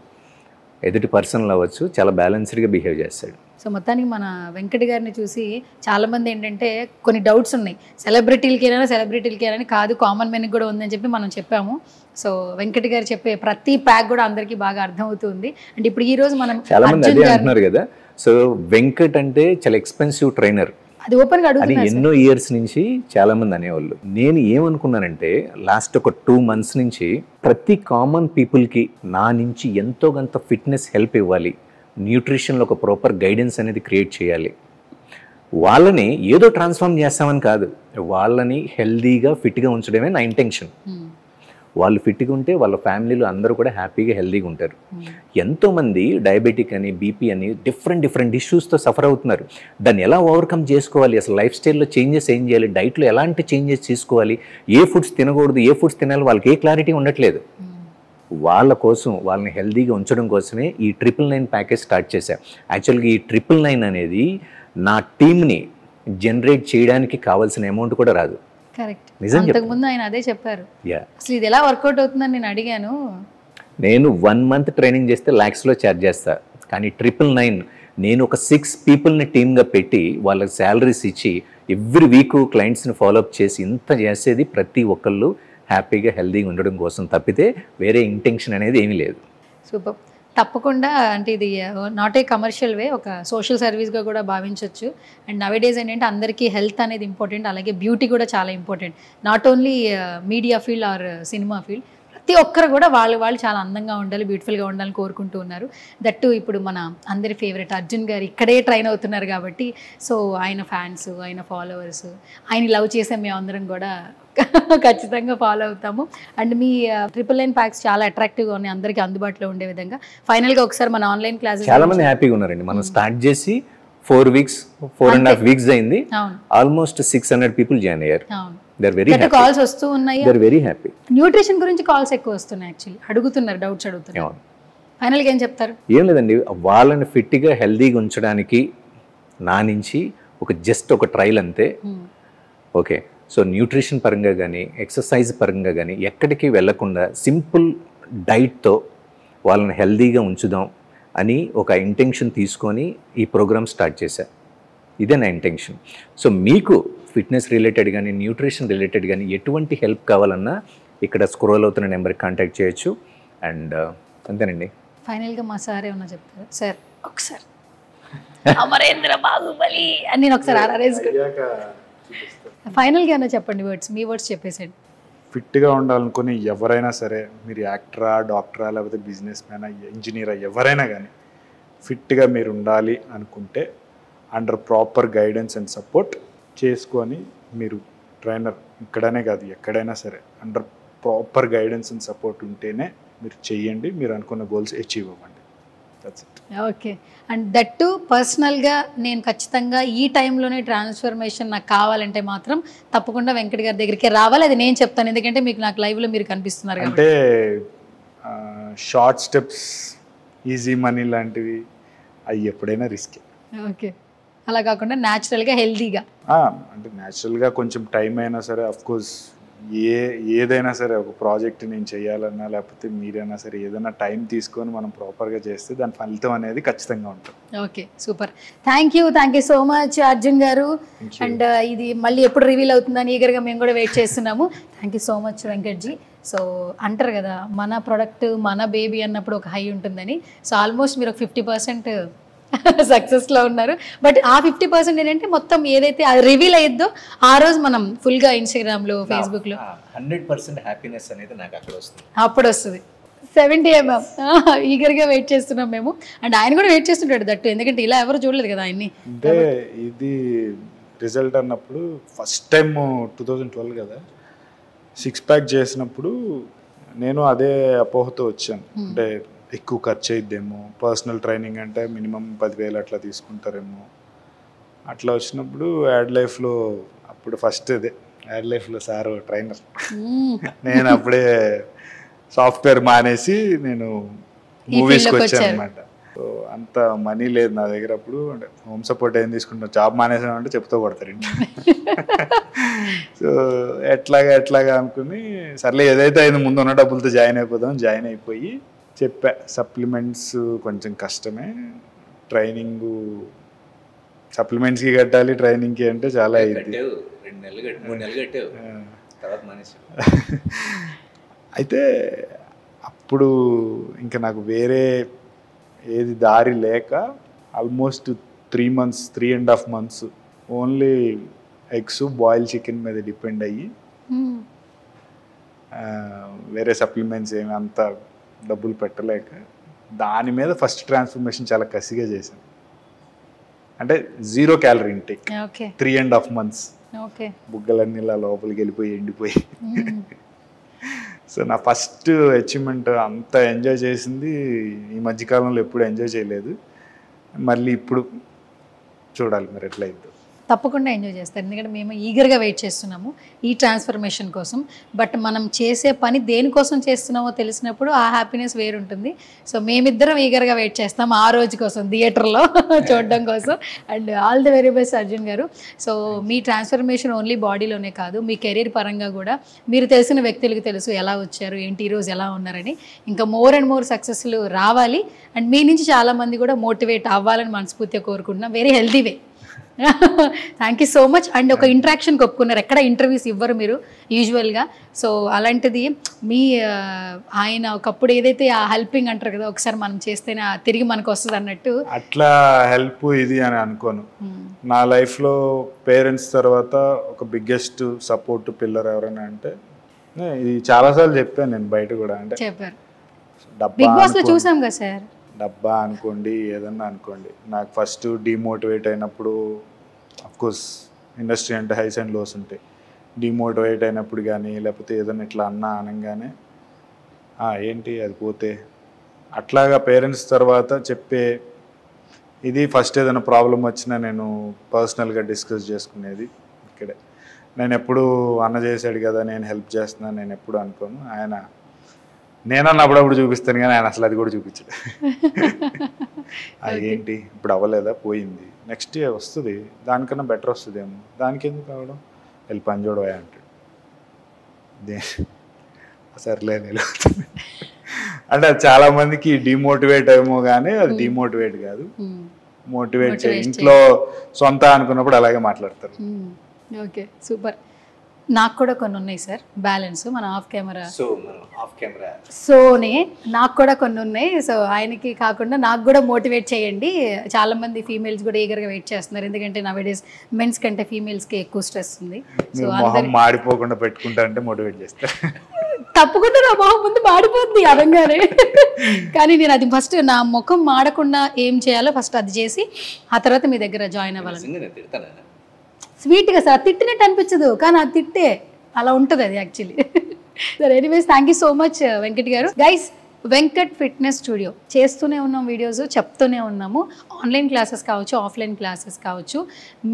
ఎదుటి పర్సన్లో అవ్వచ్చు, చాలా బ్యాలెన్స్డ్గా బిహేవ్ చేస్తాడు. సో మొత్తానికి మన వెంకట్ గారిని చూసి చాలామంది ఏంటంటే కొన్ని డౌట్స్ ఉన్నాయి, సెలబ్రిటీలకేనని కాదు, కామన్ మెన్కి కూడా ఉందని చెప్పి మనం చెప్పాము. సో వెంకట్ గారు చెప్పే ప్రతి ప్యాక్ కూడా అందరికీ బాగా అర్థమవుతుంది. అంటే ఇప్పుడు ఈ రోజు మనం చాలా మంది అదే అంటున్నారు కదా. సో వెంకట్ అంటే చాలా ఎక్స్పెన్సివ్ ట్రైనర్, అది ఓపెన్ గా అది ఎన్నో ఇయర్స్ నుంచి చాలా మంది అనేవాళ్ళు. నేను ఏమనుకున్నానంటే లాస్ట్ ఒక 2 months నుంచి ప్రతి కామన్ పీపుల్కి నా నుంచి ఎంతో కొంత ఫిట్నెస్ హెల్ప్ ఇవ్వాలి, న్యూట్రిషన్లో ఒక ప్రాపర్ గైడెన్స్ అనేది క్రియేట్ చేయాలి. వాళ్ళని ఏదో ట్రాన్స్ఫార్మ్ చేస్తామని కాదు, వాళ్ళని హెల్దీగా ఫిట్గా ఉంచడమే నా ఇంటెన్షన్. వాళ్ళు ఫిట్గా ఉంటే వాళ్ళ ఫ్యామిలీలో అందరూ కూడా హ్యాపీగా హెల్దీగా ఉంటారు. ఎంతోమంది డయాబెటిక్ అని, బీపీ అని డిఫరెంట్ ఇష్యూస్తో సఫర్ అవుతున్నారు. దాన్ని ఎలా ఓవర్కమ్ చేసుకోవాలి, అసలు లైఫ్ స్టైల్లో చేంజెస్ ఏం చేయాలి, డైట్లో ఎలాంటి చేంజెస్ తీసుకోవాలి, ఏ ఫుడ్స్ తినకూడదు, ఏ ఫుడ్స్ తినాలి, వాళ్ళకి ఏ క్లారిటీ ఉండట్లేదు. వాళ్ళ కోసం, వాళ్ళని హెల్దీగా ఉంచడం కోసమే ఈ 999 ప్యాకేజ్ స్టార్ట్ చేశాను. యాక్చువల్గా ఈ 999 అనేది నా టీమ్ని జనరేట్ చేయడానికి కావాల్సిన అమౌంట్ కూడా రాదు. కరెక్ట్. అంతకుముందు ఆయన అదే చెప్పారు. అసలు ఇది ఎలా వర్కౌట్ అవుతుందని నేను అడిగాను. నేను 1 month ట్రైనింగ్ చేస్తే lakhsలో ఛార్జ్ చేస్తా, కానీ 999 నేను ఒక 6 peopleని టీమ్గా పెట్టి వాళ్ళకి శాలరీస్ ఇచ్చి ఎవ్రీ వీక్ క్లయింట్స్ని ఫాలోఅప్ చేసి ఇంత చేసేది ప్రతి ఒక్కళ్ళు హ్యాపీగా హెల్దీగా ఉండడం కోసం తప్పితే వేరే ఇంటెన్షన్ అనేది ఏమీ లేదు. సూపర్. తప్పకుండా అంటే ఇది నాట్ ఏ కమర్షియల్ వే, ఒక సోషల్ సర్వీస్గా కూడా భావించవచ్చు. అండ్ నవేడేస్ ఏంటంటే అందరికీ హెల్త్ అనేది ఇంపార్టెంట్, అలాగే బ్యూటీ కూడా చాలా important. Not only media field or cinema field, ప్రతి ఒక్కరు కూడా వాళ్ళు చాలా అందంగా ఉండాలి, బ్యూటిఫుల్గా ఉండాలని కోరుకుంటూ ఉన్నారు. దట్టు ఇప్పుడు మన అందరి ఫేవరెట్ అర్జున్ గారు ఇక్కడే ట్రైన్ అవుతున్నారు కాబట్టి, సో ఆయన ఫ్యాన్స్, ఆయన ఫాలోవర్స్, ఆయన లవ్ చేసే మేమందరం కూడా ఖచ్చితంగా ఫాలో అవుతాము. అండ్ మీ 999 ప్యాక్స్ చాలా అట్రాక్టివ్గా ఉన్నాయి, అందరికీ అందుబాటులో ఉండే విధంగా. ఫైనల్గా ఒకసారి మన ఆన్లైన్ క్లాసెస్ చాలా మంది హ్యాపీగా ఉన్నారండి. మనం స్టార్ట్ చేసి 4.5 weeks అయింది, ఆల్మోస్ట్ 600 people జాయిన్ అయ్యారు. కాల్స్ వస్తూ ఉన్నాయి, వెరీ హ్యాపీ. న్యూట్రిషన్ గురించి కాల్స్ ఎక్కువ వస్తున్నాయి, యాక్చువల్లీ అడుగుతున్నారు, డౌట్స్ అడుగుతున్నారు. ఫైనల్గా ఏం చెప్తారు? ఏం లేదండి, వాళ్ళని ఫిట్గా హెల్దీగా ఉంచడానికి నా నుంచి జస్ట్ ఒక ట్రైల్ అంతే. ఓకే, సో న్యూట్రిషన్ పరంగా కానీ, ఎక్సర్సైజ్ పరంగా కానీ ఎక్కడికి వెళ్లకుండా సింపుల్ డైట్తో వాళ్ళని హెల్దీగా ఉంచుదాం అని ఒక ఇంటెన్షన్ తీసుకొని ఈ ప్రోగ్రామ్ స్టార్ట్ చేశా. ఇదే నా ఇంటెన్షన్. సో మీకు ఫిట్నెస్ రిలేటెడ్ కానీ, న్యూట్రిషన్ రిలేటెడ్ కానీ ఎటువంటి హెల్ప్ కావాలన్నా ఇక్కడ స్క్రోల్ అవుతున్న నెంబర్కి కాంటాక్ట్ చేయొచ్చు. అండ్ అంతేనండి. ఫైనల్గా మా సార్ ఏమన్నా చెప్తారు? సార్ ఒకసారి అమరేంద్ర బాహుబలి అని నేను ఒకసారి ఫైనల్గా ఏమన్నా చెప్పండి, వర్డ్స్, మీ వర్డ్స్ చెప్పేసండి. ఫిట్గా ఉండాలనుకుని ఎవరైనా సరే, మీరు యాక్టరా, డాక్టరా, లేకపోతే బిజినెస్ మ్యానా, ఇంజనీరా, ఎవరైనా కానీ ఫిట్గా మీరు ఉండాలి అనుకుంటే under proper guidance and support చేసుకొని, మీరు ట్రైనర్ ఇక్కడనే కాదు ఎక్కడైనా సరే under proper guidance and support ఉంటేనే మీరు చెయ్యండి, మీరు అనుకున్న గోల్స్ అచీవ్ అవ్వండి. ఓకే. అండ్ దట్టు పర్సనల్గా నేను ఖచ్చితంగా ఈ టైంలోనే ట్రాన్స్ఫర్మేషన్ నాకు కావాలంటే మాత్రం తప్పకుండా వెంకట్ గారి దగ్గరికి రావాలి, అది నేను చెప్తాను. ఎందుకంటే మీకు నాకు లైవ్లో మీరు కనిపిస్తున్నారు. అంటే షార్ట్ స్టెప్స్, ఈజీ మనీ లాంటివి అవి ఎప్పుడైనా రిస్క్. ఓకే, అలా కాకుండా న్యాచురల్గా హెల్దీగా, అంటే న్యాచురల్గా కొంచెం టైం అయినా సరే, అఫ్కోర్స్ ఏదైనా సరే ఒక ప్రాజెక్ట్ నేను చేయాలన్నా లేకపోతే మీరైనా సరే ఏదైనా టైం తీసుకొని మనం ప్రాపర్గా చేస్తే దాని ఫలితం అనేది ఖచ్చితంగా ఉంటుంది. Okay, super. Thank you so much Arjun గారు. అండ్ ఇది మళ్ళీ ఎప్పుడు రివీల్ అవుతుందని ఈగర్గా మేము కూడా వెయిట్ చేస్తున్నాము. Thank you so much Venkatji. So అంటారు కదా, మన ప్రోడక్ట్ మన బేబీ అన్నప్పుడు ఒక హై ఉంటుందని. సో ఆల్మోస్ట్ మీరు ఒక 50% సక్సెస్లో ఉన్నారు. బట్ ఆ 50% ఏంటంటే మొత్తం ఏదైతే రివీల్ అయ్యిద్దో ఆ రోజు మనం ఫుల్గా ఇన్స్టాగ్రామ్లో, ఫేస్బుక్లో 100% హ్యాపీనెస్ అనేది నాకు అక్కడ వస్తుంది, అప్పుడు వస్తుంది. 70 mm ఈగర్గా వెయిట్ చేస్తున్నాం మేము. అండ్ ఆయన కూడా వెయిట్ చేస్తుంటాడు దట్టు, ఎందుకంటే ఇలా ఎవరు చూడలేదు కదా ఆయన్ని. అంటే ఇది రిజల్ట్ అన్నప్పుడు ఫస్ట్ టైం 2012 కదా, 6 ప్యాక్ చేసినప్పుడు నేను అదే అపోహతో వచ్చాను. అంటే ఎక్కువ ఖర్చు అయిద్దేమో, పర్సనల్ ట్రైనింగ్ అంటే మినిమం 10,000 అట్లా తీసుకుంటారేమో. అట్లా వచ్చినప్పుడు యాడ్ లైఫ్లో అప్పుడు ఫస్ట్ అదే యాడ్ లైఫ్లో సార్ ట్రైనర్, నేను అప్పుడే సాఫ్ట్వేర్ మానేసి నేను మూవీస్కి వచ్చాను అనమాట. సో అంత మనీ లేదు నా దగ్గర అప్పుడు. అంటే హోమ్ సపోర్ట్ ఏం తీసుకుంటాను, జాబ్ మానేసాను అంటే చెప్తూ కొడతారు ఇంటి. సో ఎట్లాగా అనుకుని సర్లే ఏదైతే అయింది ముందు ఉన్న డబ్బులతో జాయిన్ అయిపోయి చెప్పా సప్లిమెంట్స్ కొంచెం కష్టమే, ట్రైనింగ్ సప్లిమెంట్స్కి కట్టాలి, ట్రైనింగ్కి అంటే చాలా అయింది. అయితే అప్పుడు ఇంకా నాకు వేరే ఏది దారి లేక almost 3.5 months only eggs boil chicken మీద డిపెండ్ అయ్యి వేరే సప్లిమెంట్స్ ఏమి అంత డబ్బులు పెట్టలేక దాని మీద ఫస్ట్ ట్రాన్స్ఫర్మేషన్ చాలా కసిగా చేశాను. అంటే 0 calorie ఇంటేక్ 3.5 months, బుగ్గలన్నీ ఇలా లోపలికి వెళ్ళిపోయి ఎండిపోయి. సో నా ఫస్ట్ అచీవ్మెంట్ అంత ఎంజాయ్ చేసింది ఈ మధ్యకాలంలో ఎప్పుడు ఎంజాయ్ చేయలేదు. మళ్ళీ ఇప్పుడు చూడాలి మరి ఎట్లయిద్దో. తప్పకుండా ఎంజాయ్ చేస్తారు, ఎందుకంటే మేము ఈగర్గా వెయిట్ చేస్తున్నాము ఈ ట్రాన్స్ఫర్మేషన్ కోసం. బట్ మనం చేసే పని దేనికోసం చేస్తున్నామో తెలిసినప్పుడు ఆ హ్యాపీనెస్ వేరుంటుంది. సో మేమిద్దరం ఈగర్గా వెయిట్ చేస్తాం ఆ రోజు కోసం, థియేటర్లో చూడడం కోసం. And all the very best Arjun గారు. సో మీ ట్రాన్స్ఫర్మేషన్ ఓన్లీ బాడీలోనే కాదు, మీ కెరీర్ పరంగా కూడా మీరు తెలిసిన వ్యక్తులకు తెలుసు ఎలా వచ్చారు ఏంటి, ఈరోజు ఎలా ఉన్నారని. ఇంకా మోర్ అండ్ మోర్ సక్సెస్లు రావాలి అండ్ మీ నుంచి చాలామంది కూడా మోటివేట్ అవ్వాలని మనస్ఫూర్తిగా కోరుకుంటున్నాం. Very healthy way. Thank you so much. And ఒక ఇంటరాక్షన్కి ఒప్పుకున్నారు, ఎక్కడ ఇంటర్వ్యూస్ ఇవ్వరు మీరు యూజువల్గా. సో అలాంటిది మీ ఆయన ఒకప్పుడు ఏదైతే ఆ హెల్పింగ్ అంటారు కదా, ఒకసారి మనం చేస్తేనే తిరిగి మనకు వస్తుంది అన్నట్టు, అట్లా హెల్ప్ ఇది అని అనుకోను. నా లైఫ్లో పేరెంట్స్ తర్వాత ఒక బిగ్గెస్ట్ సపోర్ట్ పిల్లర్ ఎవరైనా అంటే, ఇది చాలాసార్లు చెప్పాను నేను బయట కూడా. అంటే చెప్పారు, బిగ్ బాస్లో చూసాం కదా సార్. డబ్బా అనుకోండి ఏదన్నా అనుకోండి, నాకు ఫస్ట్ డిమోటివేట్ అయినప్పుడు, అఫ్కోర్స్ ఇండస్ట్రీ అంటే హైస్ అండ్ లోస్ ఉంటాయి, డిమోటివేట్ అయినప్పుడు కానీ లేకపోతే ఏదన్నా ఇట్లా అనగానే ఏంటి అది పోతే, అట్లాగా పేరెంట్స్ తర్వాత చెప్పే ఇది ఫస్ట్ ఏదైనా ప్రాబ్లం వచ్చినా నేను పర్సనల్గా డిస్కస్ చేసుకునేది ఇక్కడే. నేను ఎప్పుడు అన్న చేశాడు కదా నేను హెల్ప్ చేస్తున్నాను నేను ఎప్పుడు అనుకోను. ఆయన నేనన్న అప్పుడప్పుడు చూపిస్తాను కానీ ఆయన అసలు అది కూడా చూపించాడు. అదేంటి ఇప్పుడు అవ్వలేదా, పోయింది, నెక్స్ట్ వస్తుంది, దానికన్నా బెటర్ వస్తుందేమో, దానికి ఎందుకు కావడం, వెళ్ళి పని చూడవా అంటాడు. సర్లే నిలుగుతుంది. అంటే అది చాలా మందికి డిమోటివేట్ ఏమో కానీ అది డిమోటివేట్ కాదు, మోటివేట్ చేయి. ఇంట్లో సొంత అనుకున్నప్పుడు అలాగే మాట్లాడతారు. Okay super. నాకు కూడా కొన్ని ఉన్నాయి సార్ బ్యాలెన్స్, మన ఆఫ్ కెమెరా సోనే నాకు కూడా కొన్ని ఉన్నాయి. సో ఆయనకి కాకుండా నాకు కూడా మోటివేట్ చేయండి. చాలా మంది ఫీమేల్స్ కూడా ఈగర్గా వెయిట్ చేస్తున్నారు, ఎందుకంటే నవేడేస్ మెన్స్ కంటే ఫీమేల్స్కి ఎక్కువ స్ట్రెస్ ఉంది. సో అందరూ మాడిపోకుండా పెట్టుకుంటా అంటే మోటివేట్ చేస్తారు. తప్పకుండా నా మొహం ముందు మాడిపోతుంది అదంగానే. కానీ నేను అది ఫస్ట్ నా ముఖం మాడకుండా ఏం చేయాలో ఫస్ట్ అది చేసి ఆ తర్వాత మీ దగ్గర జాయిన్ అవ్వాలని. స్వీట్గా సార్, తిట్టినట్టు అనిపించదు కానీ అది తిట్టే అలా ఉంటుంది అది యాక్చువల్లీ. సరే anyways thank you so much Venkat గారు. గైస్, వెంకట్ ఫిట్నెస్ స్టూడియో చేస్తూనే ఉన్నాం వీడియోస్, చెప్తూనే ఉన్నాము. ఆన్లైన్ క్లాసెస్ కావచ్చు, ఆఫ్లైన్ క్లాసెస్ కావచ్చు.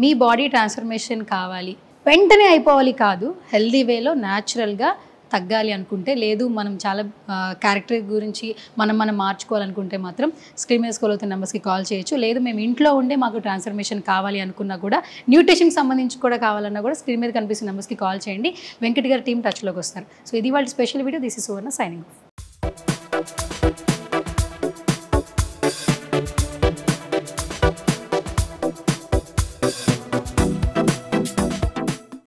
మీ బాడీ ట్రాన్స్ఫర్మేషన్ కావాలి, వెంటనే అయిపోవాలి కాదు, హెల్దీ వేలో న్యాచురల్గా తగ్గాలి అనుకుంటే, లేదు మనం చాలా క్యారెక్టర్ గురించి మనం మార్చుకోవాలనుకుంటే మాత్రం స్క్రీన్ మీద స్క్రోల్ అవుతున్న నెంబర్స్కి కాల్ చేయొచ్చు. లేదు మేము ఇంట్లో ఉండే మాకు ట్రాన్స్ఫర్మేషన్ కావాలి అనుకున్నా కూడా, న్యూట్రిషన్కి సంబంధించి కూడా కావాలన్నా కూడా స్క్రీన్ మీద కనిపిస్తున్న నెంబర్స్కి కాల్ చేయండి. వెంకట్ గారి టీం టచ్లోకి వస్తారు. సో ఇది వాళ్ళ special video. This is Suvarna signing off.